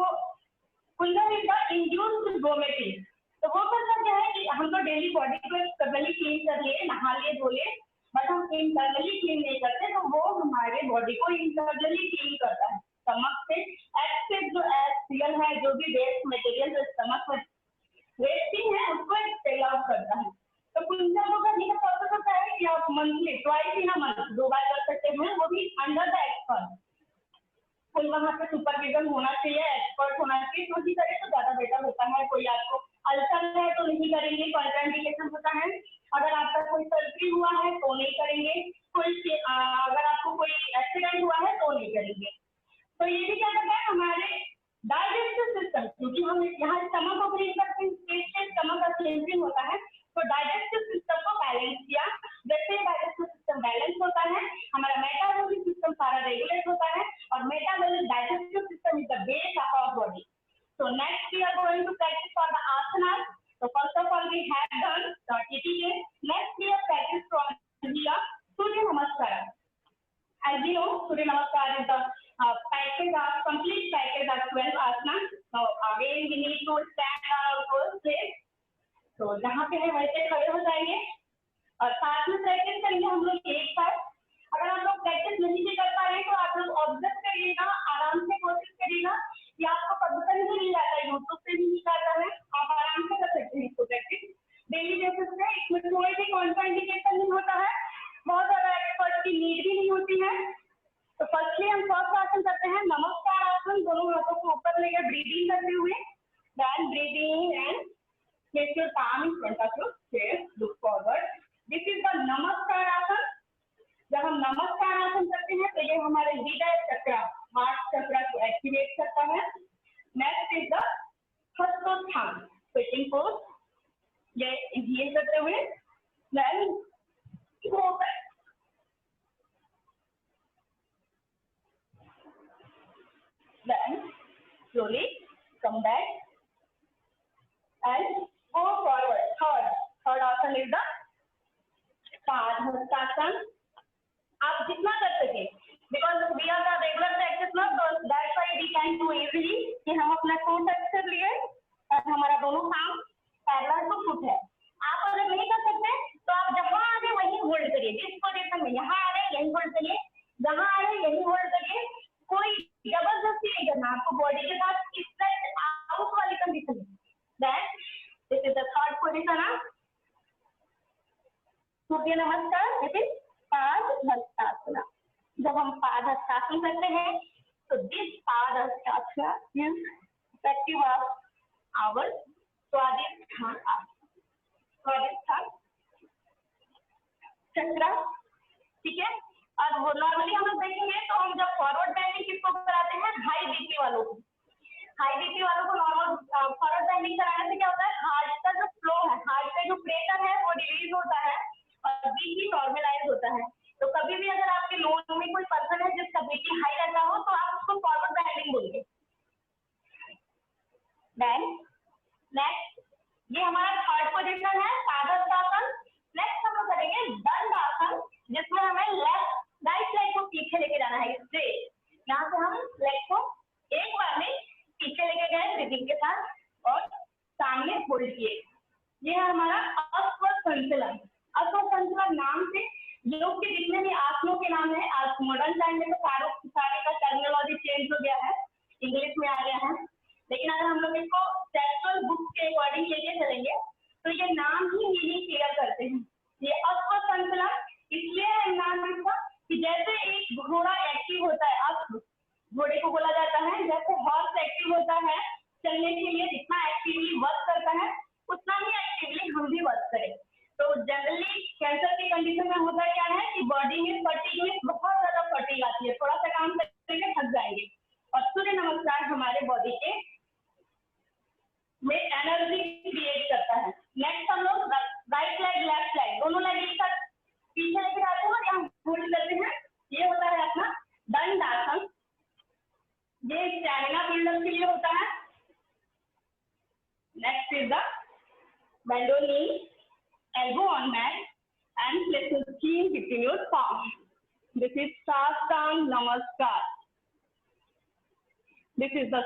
कुंजन इज द इंड्यूस्ड वोमिटिंग. तो वो करता क्या है कि हम तो डेली बॉडी को एक्सटर्नली क्लीन कर लिए, नहा लिए, धो लिए, बट हम इंटरनली क्लीन नहीं करते. तो वो हमारे बॉडी को इंटरनली क्लीन करता है. स्टमक से एक्सेस जो एक्सियल है, जो भी वेस्ट मटेरियल जो स्टमक में वेस्टिंग है उसको एक्सपेल आउट करता है. तो कुंजन को करने का पर्पस होता है कि आप monthly twice in a month 2 बार कर सकते हैं, वो भी अंडर द एक्सपर्ट. कोई वहाँ पे सुपरविजन होना चाहिए, एक्सपर्ट होना चाहिए, तो ही करे तो ज्यादा बेटर होता है. कोई आपको अल्सर है तो नहीं करेंगे, कॉन्ट्राइंडिकेशन होता है. अगर आपका कोई सर्जरी हुआ है तो नहीं करेंगे, अगर आपको कोई एक्सीडेंट हुआ है तो नहीं करेंगे. तो ये भी क्या करता है हमारे डाइजेस्टिव सिस्टम, क्योंकि हम यहाँ स्टमक को क्लीन करते हैं, स्टमक का क्लींजिंग होता है, तो डाइजेस्टिव सिस्टम को बैलेंस किया. जैसे डाइजेस्टिव सिस्टम बैलेंस होता है, हमारा मेटाबॉलिक सिस्टम सारा रेगुलेट होता है, और metabolic digestive system is the base of तो जहाँ पे है वैसे खड़े हो जाएंगे और साथ में प्रैक्टिस करेंगे हम लोग एक साथ। अगर आप लोग प्रैक्टिस नहीं भी कर पा रहे तो आप लोग ऑब्जर्व करिएगा, आराम से कोशिश करिएगा। ये आपको पता नहीं मिल जाता है, यूट्यूब पे भी मिल जाता है, आप आराम से कर सकते हैं इसको प्रैक्टिस डेली बेसिस पे। इसमें कोई भी कॉन्ट्राइंडिकेशन नहीं होता है, बहुत ज्यादा एक्सपर्ट की नीड भी नहीं होती है। तो फर्स्टली हम फर्स्ट आसन करते हैं नमस्कार आसन, दोनों हाथों को ऊपर लेकर ब्रीदिंग करते हुए, then breathing and place your palm in front of your chest, look forward. This is the नमस्कार आसन। जब हम नमस्कार आसन करते हैं तो ये हमारे हृदय चक्र, हार्ट चक्र को एक्टिवेट करता है। Next is the Hastotthan stretching pose, ये इनहेल करते हुए then go back, then slowly come back and go forward. Third asana is the Padahastasana. आप जितना कर सके, because we are the regular practice ना, तो that's why we can do easily कि हम अपना टू टच कर लिए और हमारा दोनों काम पैरेलल टू फुट है। आप अगर नहीं कर सकते तो आप जहाँ आ रहे वहीं होल्ड करिए, जिस पोजीशन में यहाँ आ रहे यहीं होल्ड करिए, जहाँ आ रहे यहीं होल्ड करिए, कोई जबरदस्ती नहीं करना आपको बॉडी के साथ स्ट्रेच आउट वाली कंडीशन में। That this is the third position. Surya Namaskar, this is padahastasana. जब हम पादहस्तासन करते हैं तो this Padahastasana is effective of our Swadhishthan asana, Swadhishthan चक्र, ठीक है। और वो नॉर्मली हम लोग देखेंगे तो हम जब फॉरवर्ड बेंडिंग किसको कराते हैं, हाई बीपी वालों को। हाई बीपी वालों को नॉर्मल फॉरवर्ड बेंडिंग कराने से क्या होता है, हार्ट का जो फ्लो है, हार्ट का जो प्रेशर है वो रिलीज होता है और बीपी नॉर्मलाइज होता है। तो कभी भी अगर आपके लोन में कोई पर्सन है जिसका बीपी हाई रहता हो तो आप उसको फॉरवर्ड बेंडिंग बोलिए। देन नेक्स्ट, ये हमारा थर्ड पोजीशन है पादहस्तासन। नेक्स्ट हम लोग करेंगे दंड आसन, जिसमें हमें राइट लेग को पीछे लेके जाना है स्ट्रेट। यहाँ से हम लेग को एक बार में पीछे लेके गए ब्रीदिंग के साथ और सामने होल्ड किए। ये है हमारा अश्वसंचलन। अश्वसंचलन नाम से योग के जितने भी आसनों के नाम है, आज मॉडर्न टाइम में तो सारे का टर्मिनोलॉजी चेंज हो गया है, इंग्लिश में आ गया है, लेकिन अगर हम लोग इसको टेक्सुअल बुक के अकॉर्डिंग लेके चलेंगे तो ये नाम ही मीनिंग क्लियर करते हैं। ये अश्वसंचलन इसलिए है नाम इसका कि जैसे एक घोड़ा एक्टिव होता है, अश्व घोड़े को बोला जाता है, जैसे हॉर्स एक्टिव होता है चलने के लिए, जितना एक्टिवली वर्क करता है उतना ही एक्टिवली हम भी वर्क करें। तो जनरली कैंसर की कंडीशन में होता क्या है कि बॉडी में फटीग में बहुत ज्यादा फटीग आती है, थोड़ा सा काम करेंगे थक जाएंगे, और सूर्य नमस्कार हमारे बॉडी के में एनर्जी क्रिएट करता है। नेक्स्ट हम लोग राइट लेग लेफ्ट लेग दोनों लेग एक साथ पीछे लेके आते हैं और यहाँ होल्ड करते हैं। ये होता है अपना दंड आसन, ये स्टैमिना बिल्डअप के लिए होता है। Next is the bend your knee, elbow on mat and place your chin between your palms. This is Saskang Namaskar. This is the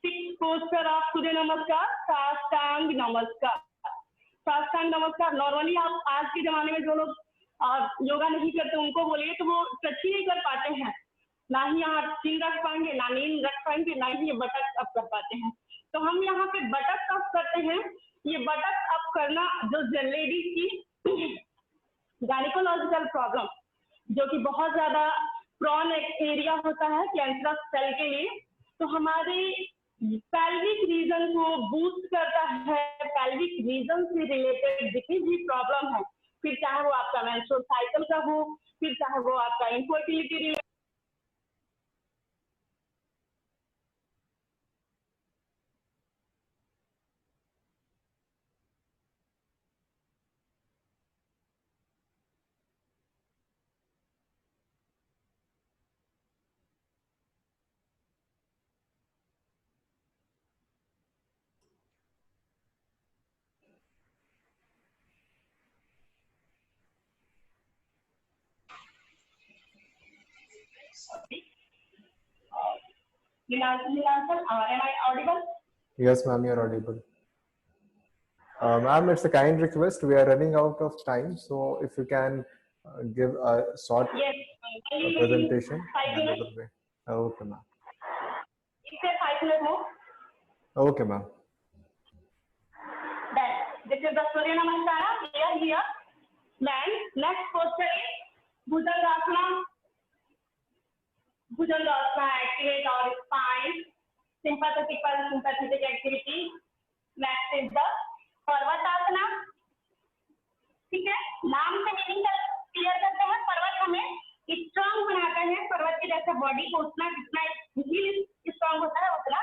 sixth posture of Surya Namaskar, Saskang Namaskar. Saskang Namaskar normally आप आज के जमाने में जो लोग योगा नहीं करते उनको बोलिए तो वो टच ही नहीं कर पाते हैं, ना ही यहाँ चिन रख पाएंगे, ना नींद रख पाएंगे, ना ही ये बटक अप कर पाते हैं। तो हम यहाँ पे बटक अप करते हैं। ये बटक अप करना जो लेडीज की गायनिकोलॉजिकल प्रॉब्लम, जो कि बहुत ज्यादा प्रॉन एरिया होता है कैंसर सेल के लिए, तो हमारे पैल्विक रीजन को बूस्ट करता है। पैल्विक रीजन से रिलेटेड जितनी भी प्रॉब्लम है, फिर चाहे वो आपका मेंस्ट्रुअल साइकिल का हो, फिर चाहे वो आपका infertility Nilansan, am I audible? Yes, ma'am, you're audible. Ma'am, it's a kind request. We are running out of time, so if you can give a short Yes, presentation, 5 then we minutes. will be. Okay, ma'am. It's a 5 minute more. Okay, ma'am. Then this is the Surya Namaskara. Here. Then next posture is Bhujangasana. Bhujangasana activate our spine. Sympathetic activity. Next is the Parvatasana. ठीक है, नाम से meaning clear करते हैं। पर्वत हमें strong बनाता है, पर्वत की जैसे बॉडी को उतना जितना स्ट्रांग होता है उतना।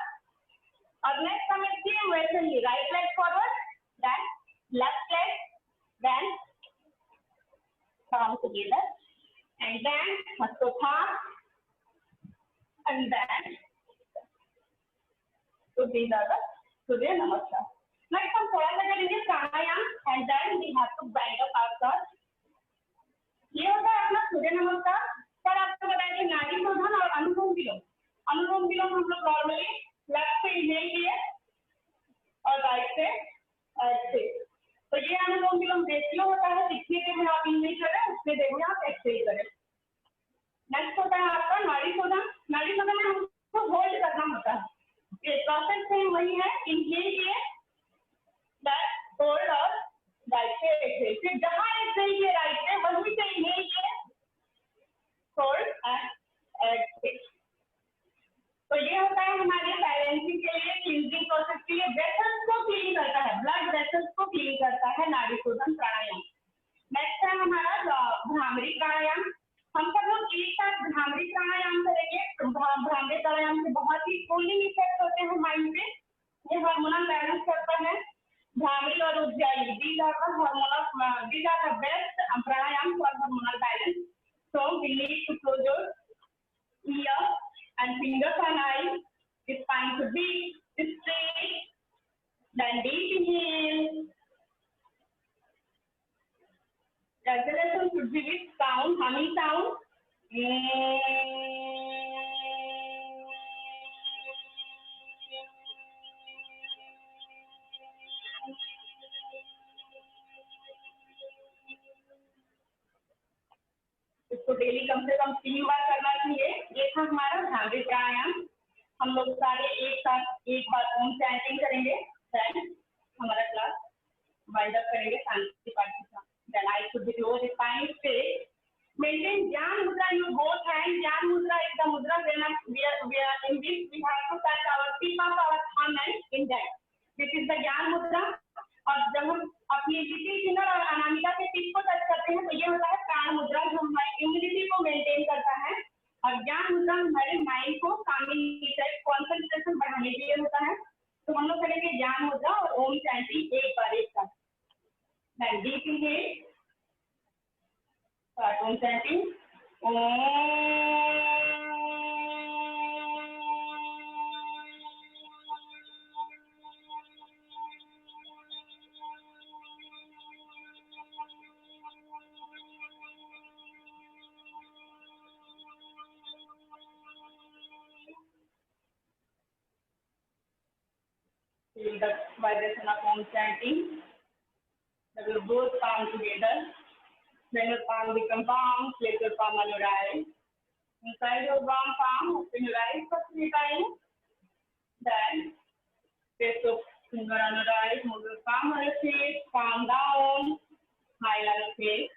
और नेक्स्ट हम इसके वैसे ही right leg forward, then left leg, then palm together, and then Hastothan, and then so these are the Surya Namaskar. Next हम थोड़ा सा करेंगे प्राणायाम, and then we have to bend up ourselves. ये होता है अपना सूर्य नमस्कार। सर आपको बताया कि नाड़ी शोधन और अनुलोम विलोम। अनुलोम विलोम हम लोग नॉर्मली लेफ्ट से इनहेल किए और राइट से एक्सहेल। तो ये अनुलोम विलोम रेशियो होता है, जितनी देर में आप इनहेल करें उतनी देर में आप एक्सहेल करें। नेक्स्ट होता है आपका नाड़ी शोधन। नाड़ी शोधन में हमको होल्ड करना होता है। ये प्रोसेस सेम वही है, इनहेल किए, दैट होल्ड और राइट से एक्सहेल। फिर जहां एक्सहेल किए राइट से वहीं से इनहेल किए, होल्ड एंड एक्सहेल। तो ये होता है हमारे बैलेंसिंग के लिए, क्लींजिंग प्रोसेस के लिए, वेसल्स को क्लीन करता है, ब्लड वेसल्स को क्लीन करता है नाड़ी शोधन प्राणायाम। नेक्स्ट है हमारा भ्रामरी प्राणायाम। हम सब लोग एक साथ भ्रामरी प्राणायाम करेंगे। भ्रामरी प्राणायाम से बहुत ही कूलिंग इफेक्ट होते हैं माइंड पे, ये हार्मोनल बैलेंस करता है। भ्रामरी और Ujjayi, these are the best pranayama for hormonal balance. So we need to close your ear and fingers and eyes. The spine should be straight. Then deep inhale. Exhalation should be with sound, humming sound. इसको daily कम से कम 3 बार करना चाहिए। ये था हमारा भ्रामरी प्राणायाम। हम लोग सारे एक साथ एक बार ओम चैंटिंग करेंगे, देन हमारा क्लास वाइंड अप करेंगे शांति पाठ के साथ। Then I should be close, spine straight, maintain Jnana Mudra in your both hands. Jnana Mudra is the mudra when we are in which we have to touch our tip of our thumb and index. This is the Jnana Mudra. और जब हम अपनी little finger और अनामिका के tip को touch करते हैं तो ये होता है प्राण मुद्रा, जो हमारी इम्यूनिटी को मेंटेन करता है। और ज्ञान मुद्रा हमारे माइंड को कामिंग कॉन्सेंट्रेशन बढ़ाने के लिए होता है। तो हम लोग करेंगे ज्ञान मुद्रा और ओम चैंटिंग एक बार एक साथ। Then deep inhale, start Om chanting, feel the vibration of Om chanting. Let your both palms together. When your palm become palm, place your palm on your eyes. Inside your palm, open your eyes for 3 times. Then place your finger on your eyes, move your palm on your face, palm down, smile on your face.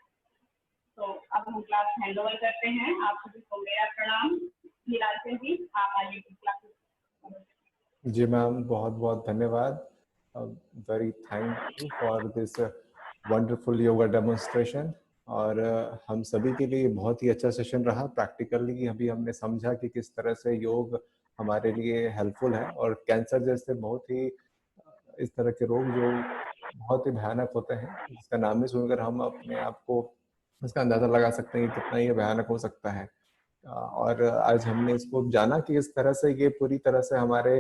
तो अब हम class hand over करते हैं। आप सभी को मेरा प्रणाम। हीराल सिंह जी, आप आइए क्लास। जी मैम, बहुत बहुत धन्यवाद। Very thank you for this wonderful yoga demonstration. और हम सभी के लिए बहुत ही अच्छा सेशन रहा। प्रैक्टिकली अभी हमने समझा कि किस तरह से योग हमारे लिए हेल्पफुल है। और कैंसर जैसे बहुत ही इस तरह के रोग जो बहुत ही भयानक होते हैं, जिसका नाम ही सुनकर हम अपने आप को इसका अंदाजा लगा सकते हैं कि कितना ये भयानक हो सकता है। और आज हमने इसको जाना कि इस तरह से ये पूरी तरह से हमारे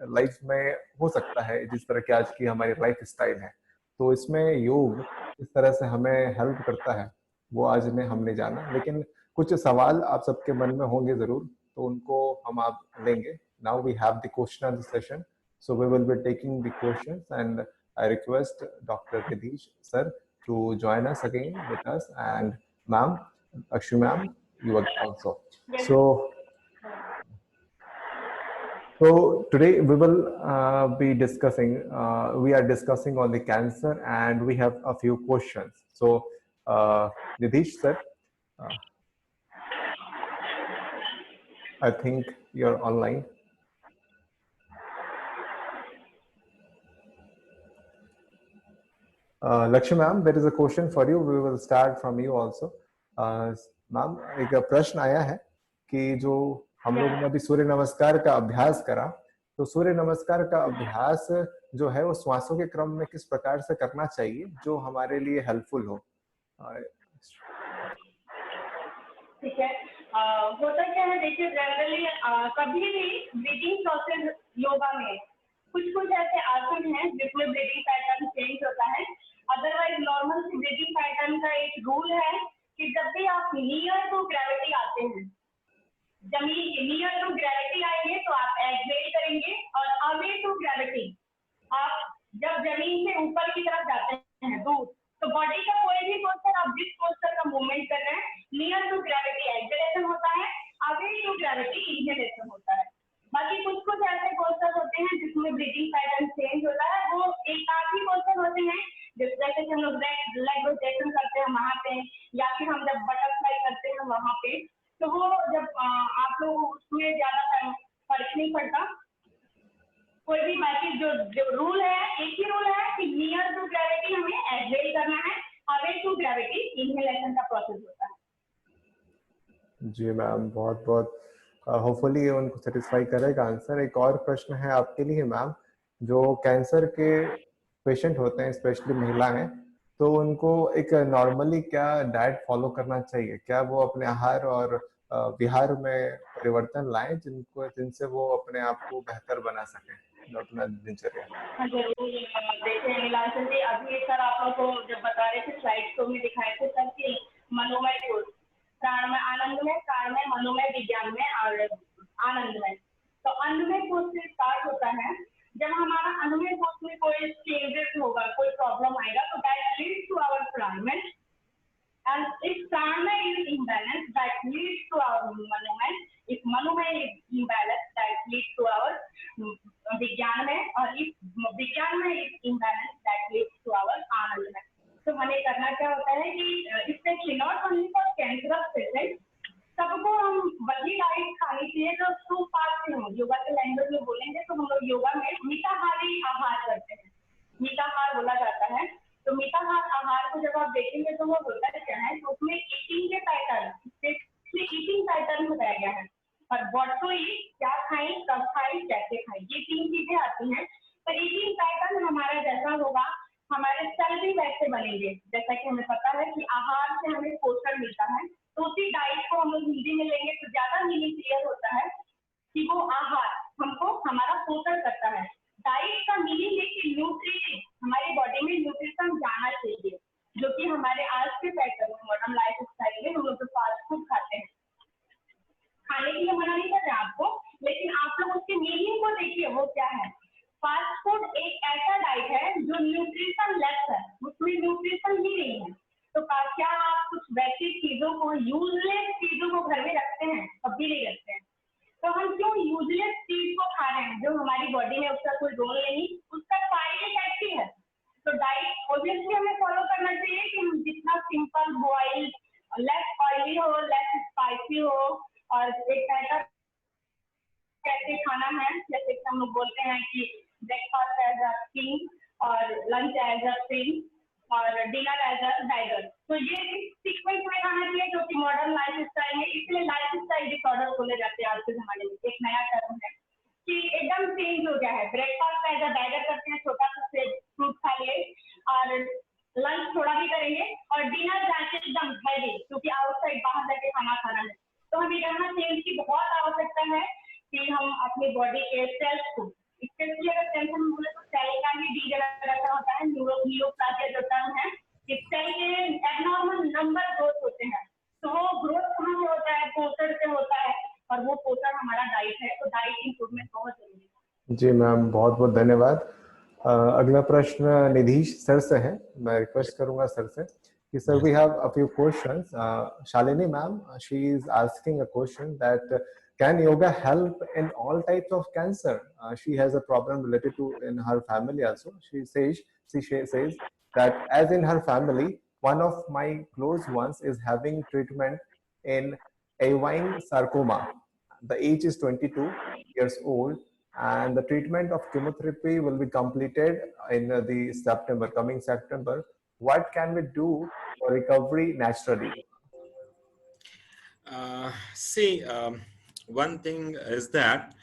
लाइफ में हो सकता है, जिस तरह की आज की हमारी लाइफ स्टाइल है। तो इसमें योग इस तरह से हमें हेल्प करता है, वो आज ने हमने जाना। लेकिन कुछ सवाल आप सबके मन में होंगे जरूर, तो उनको हम आप लेंगे। Now we have the question answer session, so we will be taking the questions and I request Dr. Nidish sir to join us again with us, and ma'am, Akshu ma'am, you are also. Yes. So today we will be discussing, we are discussing on the cancer, and we have a few questions. So Nidish sir, I think you're online. Lakshmi ma'am, there is a question for you. We will start from you also. Ma'am एक प्रश्न आया है कि जो हम लोगों ने अभी सूर्य नमस्कार का अभ्यास करा, तो सूर्य नमस्कार का अभ्यास जो है वो श्वासों के क्रम में किस प्रकार से करना चाहिए जो हमारे लिए हेल्पफुल हो? ठीक है, होता क्या है, देखिए जनरली कभी भी ब्रीदिंग प्रोसेस योगा में कुछ ऐसे आसन हैं जिसमें ब्रीदिंग पैटर्न चेंज होता है। अदरवाइज नॉर्मल ब्रीदिंग पैटर्न का एक रूल है कि जब भी आप नियर टू ग्रेविटी आते हैं, जमीन के नियर टू ग्रेविटी आएंगे तो आप एक्सहेल करेंगे, और अवे टू ग्रेविटी आप जब जमीन से ऊपर की तरफ जाते हैं दूर, तो बॉडी का कोई भी पोस्टर आप जिस पोस्टर का मूवमेंट कर रहे हैं, नियर टू ग्रेविटी एक्सहेलेशन होता है, अवे टू ग्रेविटी इनहेलेशन होता है। बाकी कुछ ऐसे पोस्टर होते हैं जिसमें ब्रीदिंग पैटर्न चेंज होता है, वो एक काफी पोस्टर होते हैं जैसे कि हम लोग लेग रोटेशन करते हैं वहां पे, या फिर हम जब बटरफ्लाई करते हैं वहां पे, तो वो जब आप लोग उसमें ज्यादा फर्क नहीं पड़ता। कोई भी बाकी जो रूल है, एक ही रूल है कि नियर टू ग्रेविटी हमें एक्सहेल करना है, अवे टू ग्रेविटी इनहेलेशन का प्रोसेस होता है। जी मैम, बहुत बहुत होपफुली ये उनको सेटिस्फाई करेगा आंसर। एक और प्रश्न है आपके लिए मैम, जो कैंसर के पेशेंट होते हैं स्पेशली महिलाएं, तो उनको एक नॉर्मली क्या डाइट फॉलो करना चाहिए? क्या वो अपने आहार और विहार में परिवर्तन लाएं जिनसे वो अपने आप को बेहतर बना सके अपना दिनचर्या? जरूर, देखिए नीलांचल जी, अभी सर आप लोग को जब बता रहे थे स्लाइड शो में दिखाए थे सर कि मनोमय कोर्स, प्राण में आनंद में, प्राण में मनोमय, विज्ञान में और आनंद में। तो अन्नमय कोर्स से स्टार्ट होता है। जब हमारा अन्नमय कोर्स में कोई चेंजेस होगा, कोई प्रॉब्लम आएगा, तो that leads to our Pranamaya, and if prana is imbalanced, that leads to our Manomay, if Manomay is imbalanced, that leads to our विज्ञान में, और if विज्ञान में is imbalanced, that leads to our आनंद में। तो हमें करना क्या होता है कि specially not only for cancer patient, सबको हम बदली डाइट खानी चाहिए जो सुपाच्य हो। योगा के लैंग्वेज में बोलेंगे तो हम लोग योगा में मिताहारी आहार करते हैं, मिताहार बोला जाता है। तो मिताहार आहार को जब आप देखेंगे तो वो होता क्या है, तो उसमें ईटिंग के पैटर्न, ईटिंग पैटर्न बताया गया है, और व्हाट टू ईट, क्या खाएं, कब खाएं, कैसे खाएं, ये 3 चीजें आती हैं। तो ईटिंग पैटर्न हमारा जैसा होगा, हमारे सेल भी वैसे बनेंगे। जैसा कि हमें पता है कि आहार से हमें पोषण मिलता है, तो उसी डाइट को हम लोग हिंदी में लेंगे तो ज्यादा मीनिंग क्लियर होता है कि वो आहार हमको हमारा पोषण करता है। डाइट का मीनिंग है कि न्यूट्रिशन, हमारी बॉडी में न्यूट्रिशन जाना चाहिए, जो कि हमारे आज के पैटर्न में, मॉडर्न लाइफ स्टाइल में हम लोग फास्ट फूड खाते हैं। खाने के लिए मना नहीं कर रहे आपको, लेकिन आप लोग उसके मीनिंग को देखिए वो क्या है। फास्ट फूड एक ऐसा डाइट है जो न्यूट्रिशन लेस है, उसमें न्यूट्रिशन ही नहीं है। तो क्या आप कुछ वैसी चीजों को, यूजलेस चीजों को घर में रखते हैं? कभी नहीं रखते हैं। तो हम क्यों यूजलेस चीज को खा रहे हैं जो हमारी बॉडी में उसका कोई रोल नहीं, उसका साइड इफेक्ट ही है। तो डाइट ऑब्वियसली हमें फॉलो करना चाहिए कि हम जितना सिंपल बॉइल्ड, लेस ऑयली हो, लेस स्पाइसी हो, और एक ऐसा कैसे खाना है, जैसे कि हम लोग बोलते हैं कि ब्रेकफास्ट एज अ किंग और लंच एज अ क्वीन और डिनर एज अ टाइगर। तो ये इस सीक्वेंस में खाना चाहिए जो कि मॉडर्न लाइफ स्टाइल है। इसलिए लाइफ स्टाइल डिसऑर्डर बोले जाते हैं आज के जमाने में। एक नया टर्म है कि एकदम चेंज हो गया है। ब्रेकफास्ट एज अ टाइगर करते हैं, छोटा सा फ्रूट खा लिए, और लंच थोड़ा भी करेंगे, और डिनर जाके एकदम हैवी, क्योंकि आउटसाइड बाहर जाके खाना खाना है। तो हमें यहाँ चेंज की बहुत आवश्यकता है कि हम अपनी बॉडी के सेल्स को, स्पेशली अगर टेंशन में बोले तो सेल का ही डीजनरेशन होता है, न्यूरोप्लासिया जो टर्म है, कि सेल के एबनॉर्मल नंबर ग्रोथ होते हैं। तो वो ग्रोथ कहाँ से होता है? पोषण से होता है, और वो पोषण हमारा डाइट है। तो डाइट इंप्रूवमेंट बहुत जरूरी है। जी मैम, बहुत बहुत धन्यवाद। अगला प्रश्न निधीश सर से है. मैं रिक्वेस्ट करूंगा सर से कि sir, we have a few questions. Shalini ma'am, she is asking a question that can yoga help in all types of cancer? She has a problem related to in her family also. She says that as in her family, one of my close ones is having treatment in Ewing sarcoma. The age is 22 years old, and the treatment of chemotherapy will be completed in the coming September. What can we do for recovery naturally? See, one thing is that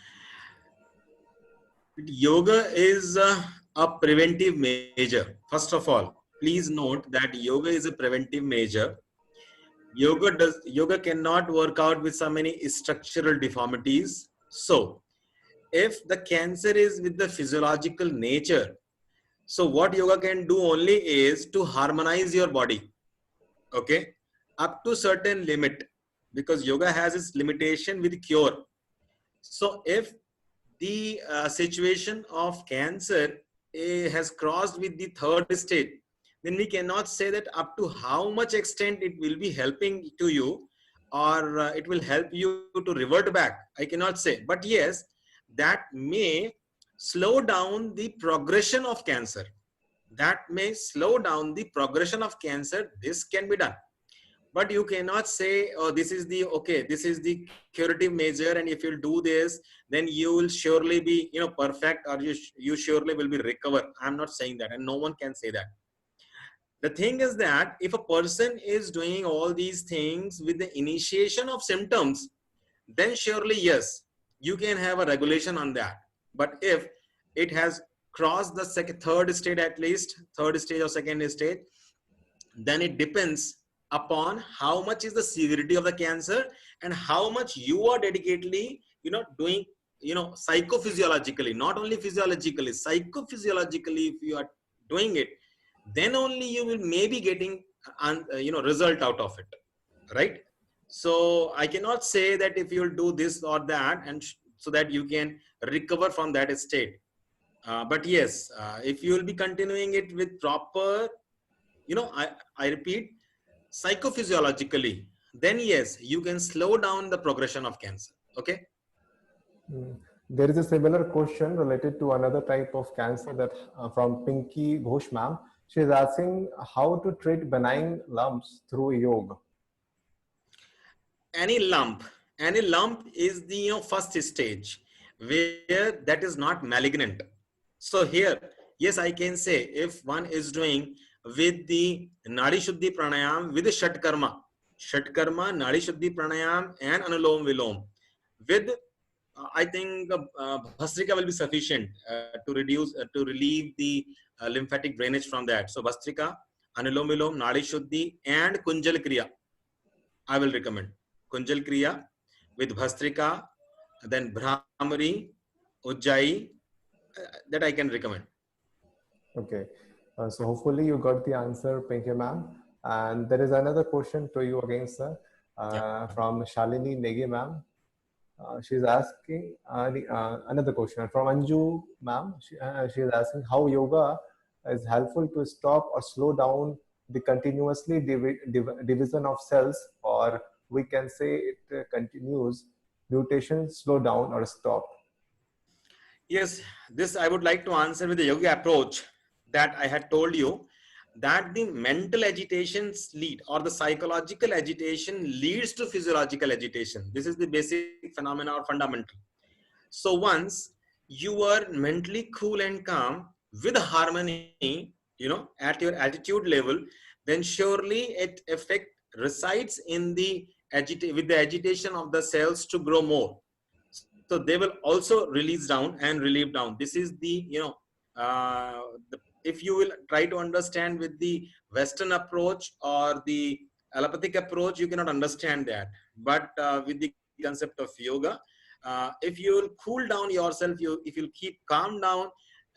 yoga is a preventive measure. First of all, please note that yoga is a preventive measure. Yoga cannot work out with so many structural deformities. So, if the cancer is with the physiological nature, so what yoga can do only is to harmonize your body, okay, up to certain limit, because yoga has its limitation with cure. So if the situation of cancer has crossed with the third stage, then we cannot say that up to how much extent it will be helping to you, or it will help you to revert back. I cannot say, but yes, that may slow down the progression of cancer. That may slow down the progression of cancer. This can be done, but you cannot say, oh, this is the curative measure, and if you do this, then you will surely be perfect, or you surely will be recover. I'm not saying that, and no one can say that. The thing is that if a person is doing all these things with the initiation of symptoms, then surely yes, you can have a regulation on that. But if it has crossed the third stage, at least third stage or second stage, then it depends upon how much is the severity of the cancer and how much you are dedicatedly doing psychophysiologically, not only physiologically, psychophysiologically. If you are doing it, then only you will maybe getting result out of it, right? So I cannot say that if you'll do this or that, and so that you can recover from that state. But yes, if you will be continuing it with proper, I repeat, psychophysiologically, then yes, you can slow down the progression of cancer. Okay. There is a similar question related to another type of cancer that from Pinky Ghosh ma'am. She is asking how to treat benign lumps through yoga. Any lump is the first stage where that is not malignant. So here, yes, I can say if one is doing with the Nadi Shuddhi Pranayam with the Shatkarma, Nadi Shuddhi Pranayam and Anulom Vilom, with I think Bhastrika will be sufficient to relieve the lymphatic drainage from that. So Bhastrika, Anulom Vilom, Nadi Shuddhi and Kunjal Kriya, I will recommend. Kunjal Kriya with Bhastrika, then Brahmari, Ujjayi, that I can recommend. Okay, so hopefully you got the answer, Pinky ma'am. And there is another question to you again, sir, from Shalini Negi ma'am. She's asking another question from Anju ma'am. She is asking how yoga is helpful to stop or slow down the continuously division of cells, or we can say it continues mutation, slow down or stop. Yes, this I would like to answer with the yoga approach that I had told you, that the mental agitations lead, or the psychological agitation leads to physiological agitation. This is the basic phenomena or fundamental. So once you are mentally cool and calm with harmony, at your attitude level, then surely it effect resides in the with the agitation of the cells to grow more. So they will also release down and relieve down. This is the, if you will try to understand with the Western approach or the allopathic approach, you cannot understand that. But with the concept of yoga, if you will cool down yourself, if you'll keep calm down,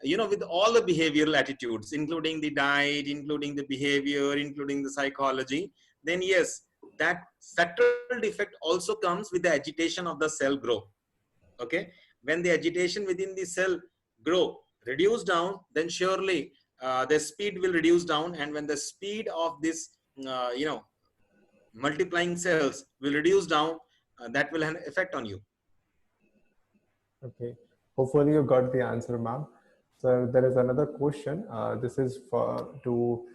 with all the behavioral attitudes, including the diet, including the behavior, including the psychology, then yes, that settled effect also comes with the agitation of the cell growth. Okay, when the agitation within the cell grow, reduce down, then surely the speed will reduce down. And when the speed of this, multiplying cells will reduce down, that will have an effect on you. Okay. Hopefully you got the answer, ma'am. So there is another question. This is to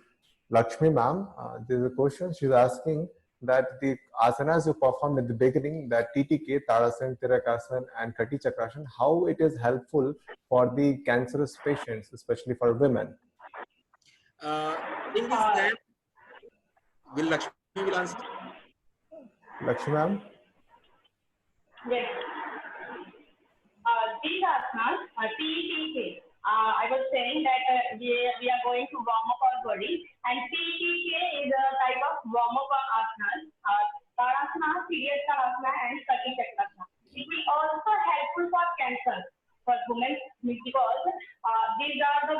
Lakshmi ma'am. There is a question. She's asking that the asanas you performed at the beginning, that TTK, Tadasana, Tirakasana, and Kati Chakrasana, how it is helpful for the cancerous patients, especially for women. Thing is that, will Lakshmi will answer? Lakshmi ma'am. Yes. These asanas, TTK. I was saying that we are going to warm up our body, and TTK is a type of warm up asanas. Tadasana, Serious Tadasana, and Kati Chakrasana. It will also helpful for cancer for women because these are the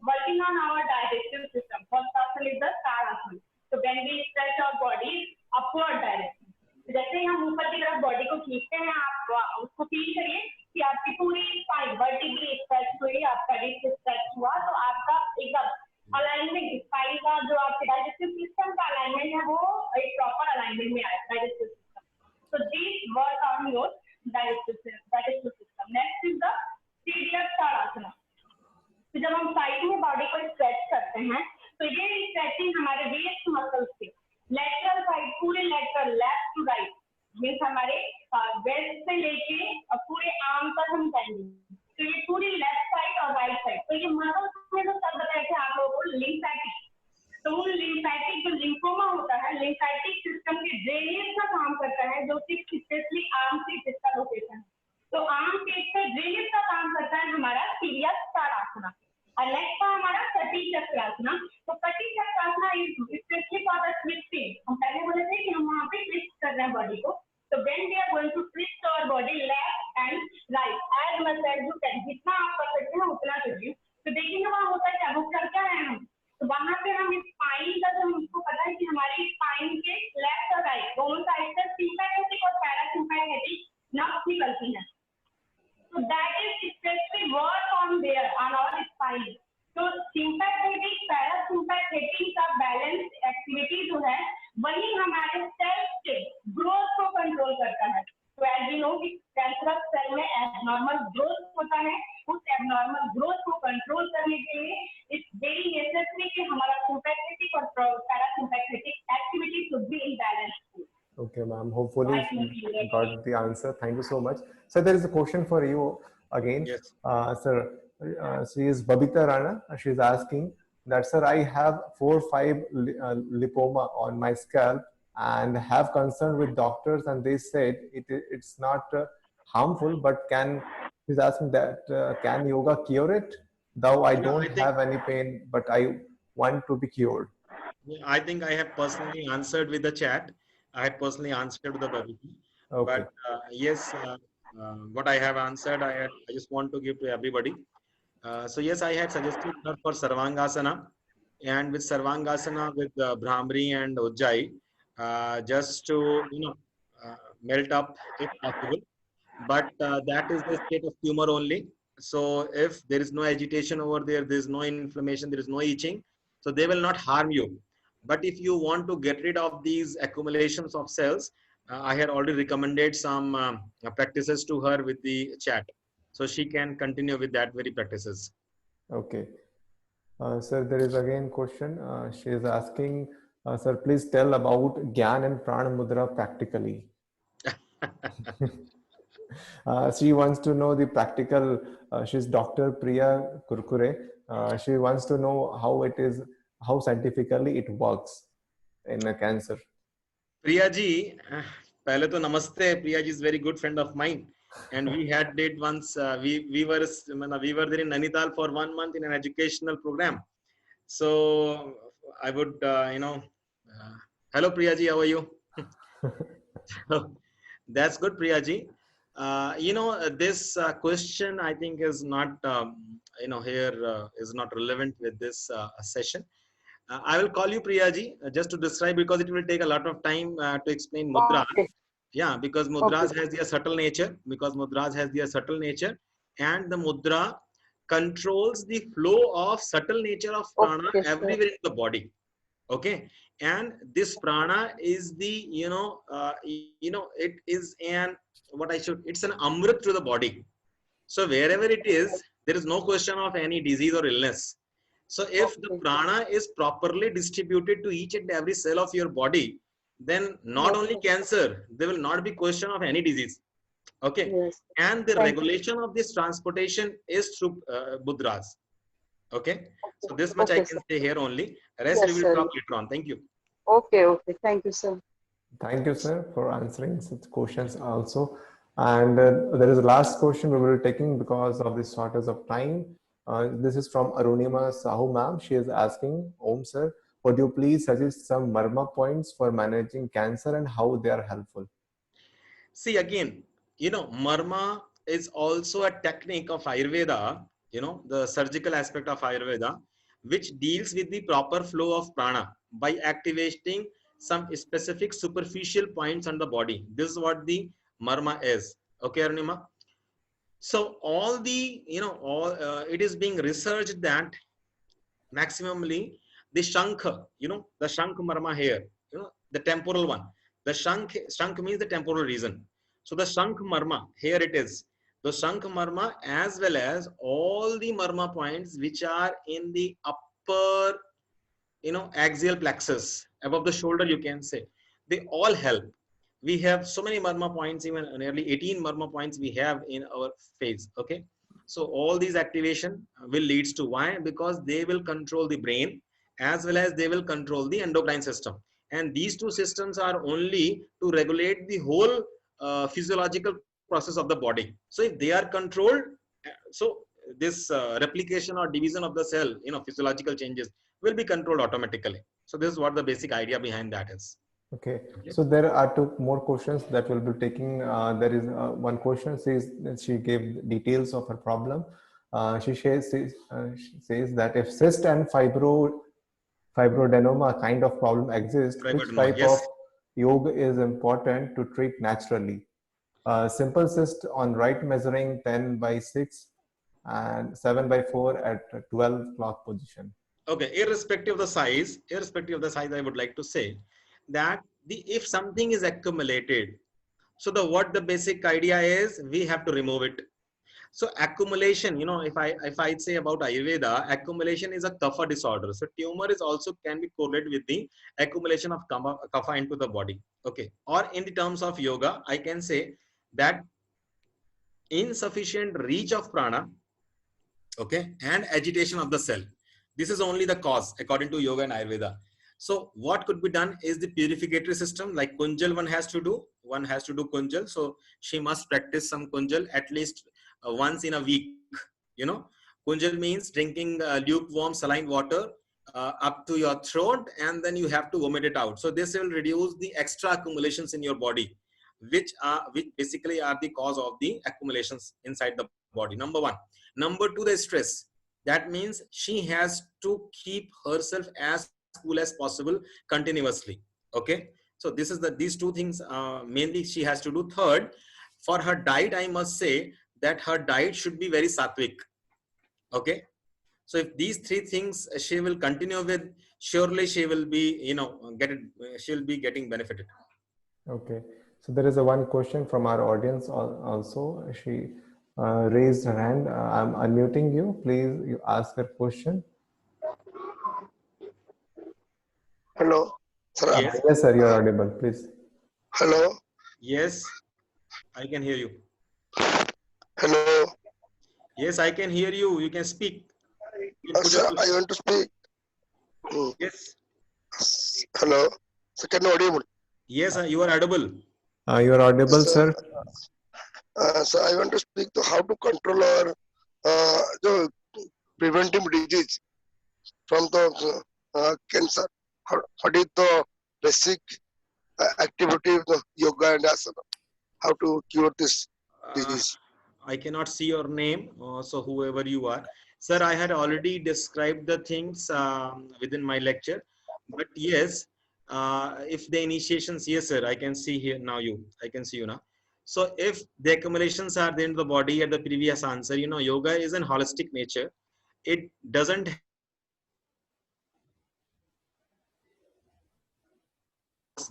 working on our digestive system. First asana is the Tadasana. So when we stretch our body upward direction. जैसे हम ऊपर की तरफ body को खींचते हैं, आप उसको फील करिए कि आपकी पूरी स्पाइन वर्टिकली स्ट्रेच हुई, आपका रिस्ट स्ट्रेच हुआ, तो आपका एकदम अलाइनमेंट स्पाइन का जो आपके डाइजेस्टिव सिस्टम का अलाइनमेंट है वो एक प्रॉपर अलाइनमेंट में आए digestive system. So this work on your digestive system. Next is the serious Tadasana. तो जब हम साइड में बॉडी को स्ट्रेच करते हैं तो ये स्ट्रेचिंग हमारे वेस्ट मसल्स के लेटरल साइड, पूरे lateral left to right means हमारे वेस्ट से लेके पूरे आर्म तक हम करेंगे. तो ये पूरी लेफ्ट साइड और राइट साइड. तो ये मसल्स में जो सब बताए थे आप लोगों को लिम्फेटिक, तो वो लिम्फेटिक जो लिम्फोमा होता है, लिम्फेटिक सिस्टम के ड्रेनेज का काम करता है, जो कि स्पेशली आर्म पीठ जिसका लोकेशन है. तो आर्म पीठ से ड्रेनेज का काम करता है हमारा सीरियस ताड़ासना. और नेक्स्ट था हमारा कटी चक्रासना. तो कटी Chakrasana is specially for the twisting. हम पहले बोले थे कि हम वहाँ पे ट्विस्ट कर रहे हैं बॉडी को. तो when we are going to twist our body left and right as much as you can, जितना आप कर सकते हैं उतना करिए. तो देखेंगे वहाँ होता है क्या, वो कर क्या रहे हैं हम. तो वहाँ पे हम स्पाइन का, जो हमको पता है कि हमारी स्पाइन के लेफ्ट और राइट दोनों साइड से सिंपैथेटिक और पैरासिम्पैथेटिक नर्व्स निकलती हैं. So that is especially work on there on our spine. So sympathetic parasympathetic का बैलेंस एक्टिविटी जो है वही हमारे सेल्स के ग्रोथ को कंट्रोल करता है. तो एज यू नो कि कैंसरस सेल में एबनॉर्मल ग्रोथ होता है. उस एबनॉर्मल ग्रोथ को कंट्रोल करने के लिए इट्स वेरी नेसेसरी कि हमारा सिंपैथेटिक और parasympathetic activity should be in balance. Okay, ma'am. Hopefully you got the answer. Thank you so much. So there is a question for you again. Yes. Sir, she is Babita Rana. She is asking that, sir, I have 4-5 lipoma on my scalp and have concern with doctors, and they said it's not harmful, but she's asking that can yoga cure it? Though I don't have any pain, but I want to be cured. I think I have personally answered with the chat. I had personally answered to the Babita. Okay. But yes, what I have answered, I just want to give to everybody. So yes, I had suggested her for Sarvangasana, and with Sarvangasana with Brahmari and Ujjayi, just to melt up if possible. But that is the state of tumor only. So if there is no agitation over there, there is no inflammation, there is no itching, so they will not harm you. But if you want to get rid of these accumulations of cells, I had already recommended some practices to her with the chat. So she can continue with that very practices. Okay. Sir, there is again question. She is asking, sir, please tell about Gyan and Prana Mudra practically. She wants to know the practical, she's Dr. Priya Kurkure. She wants to know how scientifically it works in a cancer. Priya ji, pehle to namaste. Priya ji is very good friend of mine, and we had did once. We were there in Nainital for 1 month in an educational program. So I would hello Priya ji, how are you? That's good, Priya ji. This question I think is not here is not relevant with this session. I will call you Priya ji just to describe, because it will take a lot of time to explain mudra. Okay. Yeah, because mudras has their subtle nature. And the mudra controls the flow of subtle nature of prana Okay, sir. everywhere in the body. Okay, and this prana is the it is an what I should it's an amrit to the body. So wherever it is, there is no question of any disease or illness. So if the Okay. prana is properly distributed to each and every cell of your body, then not Yes, only sir. cancer, there will not be question of any disease. Okay, Yes. and the Thank you. regulation of this transportation is through mudras. Okay, so this much I Okay, can sir. say here only. Rest we Yes, will sir. talk later on. Thank you. Okay, okay. Thank you, sir. Thank you, sir, for answering such questions also. And there is a last question we will be taking because of the shortage of time. This is from Arunima Sahu ma'am. She is asking, Om sir, would you please suggest some marma points for managing cancer and how they are helpful? See again, marma is also a technique of Ayurveda, the surgical aspect of Ayurveda, which deals with the proper flow of prana by activating some specific superficial points on the body. This is what the marma is. Okay, Arunima? So all the, it is being researched that maximally the shankha, the shankh marma here, the temporal one. The shankh means the temporal region. So the shankh marma, here it is. The shankh marma as well as all the marma points which are in the upper, axial plexus, above the shoulder, you can say. They all help. We have so many marma points, even nearly 18 marma points we have in our face. Okay. So all these activation will leads to why? Because they will control the brain as well as they will control the endocrine system. And these two systems are only to regulate the whole physiological process of the body. So if they are controlled, so this replication or division of the cell, physiological changes will be controlled automatically. So this is what the basic idea behind that is. Okay, so there are two more questions that we'll be taking. There is one question says that she gave details of her problem. She says that if cyst and fibroadenoma kind of problem exists, which type Yes. of yoga is important to treat naturally? Simple cyst on right measuring 10 by 6 and 7 by 4 at 12 clock position. Okay, irrespective of the size, I would like to say that if something is accumulated, so what the basic idea is, we have to remove it. So accumulation, if I say about Ayurveda, accumulation is a kapha disorder. So tumor is also can be correlated with the accumulation of kapha into the body. Okay, or in the terms of yoga, I can say that insufficient reach of prana, okay, and agitation of the cell. This is only the cause according to yoga and Ayurveda. So what could be done is the purificatory system, like Kunjal one has to do Kunjal. So she must practice some Kunjal at least once in a week. Kunjal means drinking lukewarm saline water up to your throat, and then you have to vomit it out. So this will reduce the extra accumulations in your body, which basically are the cause of the accumulations inside the body. Number one. Number two, the stress. That means she has to keep herself as cool as possible continuously. Okay. So this is these two things mainly she has to do. Third, for her diet, I must say that her diet should be very sattvic. Okay. So if these three things she will continue with, surely she will be, she'll be getting benefited. Okay. So there is a one question from our audience also. She raised her hand. I'm unmuting you. Please, you ask her question. Hello, sir. Yes. Yes, sir. You're audible. Please. Hello. Yes, I can hear you. Hello. Yes, I can hear you. You can speak. Sir, I want to speak. Yes. Hello. Sir, can you audible? Yes, you are audible. You are audible, sir. So I want to speak to how to control our the preventive disease from the cancer. What is the basic activity of the yoga and asana? How to cure this disease? I cannot see your name, so whoever you are. Sir, I had already described the things within my lecture. But yes, if the initiations, yes, sir, I can see here now I can see you now. So if the accumulations are there in the body at the previous answer, you know, yoga is an holistic nature. It doesn't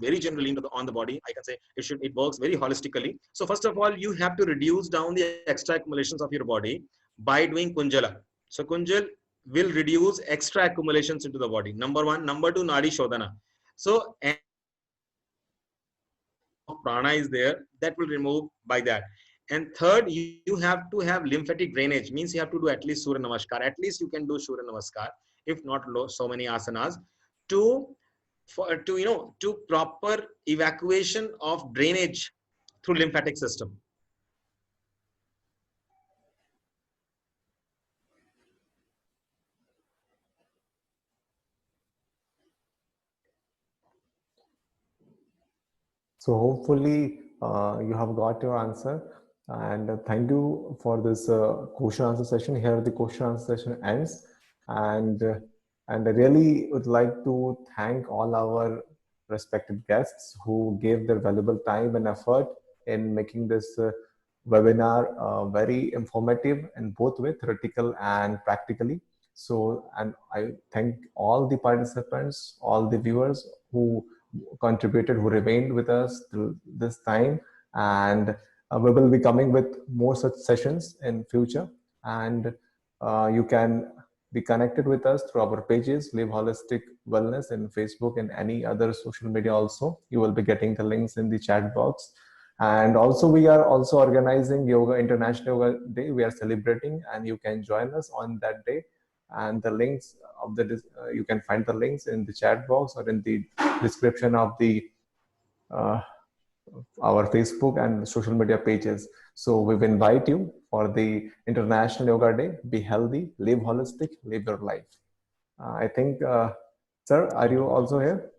very generally on the body. I can say it works very holistically. So first of all, you have to reduce down the extra accumulations of your body by doing kunjala. So kunjal will reduce extra accumulations into the body. Number one. Number two, nadi shodhana. So prana is there, that will remove by that. And third, you have to have lymphatic drainage, means you have to do at least Surya Namaskar. At least you can do Surya Namaskar, if not so many asanas, to to proper evacuation of drainage through lymphatic system. So hopefully you have got your answer, and thank you for this question answer session. Here the question answer session ends, and I really would like to thank all our respected guests who gave their valuable time and effort in making this webinar very informative in both way, theoretical and practically. So, and I thank all the participants, all the viewers who contributed, who remained with us till this time, and we will be coming with more such sessions in future. And you can be connected with us through our pages, Live Holistic Wellness in Facebook and any other social media. Also, you will be getting the links in the chat box. And also, we are also organizing Yoga International Yoga Day. We are celebrating, and you can join us on that day. And the links of the you can find the links in the chat box or in the description of the uh, our Facebook and social media pages. So we invite you for the International Yoga Day. Be healthy, live holistic, live your life. I think, sir, are you also here?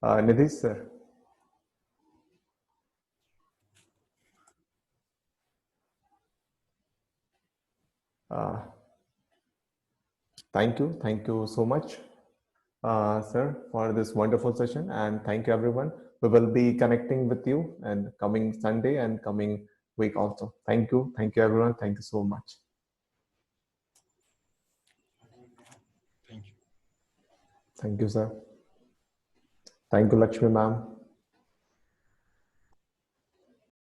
Nidhi, sir. Thank you so much, sir, for this wonderful session, and thank you everyone. We will be connecting with you and coming Sunday and coming week also. Thank you everyone. Thank you so much. Thank you. Thank you, sir. Thank you, Lakshmi ma'am.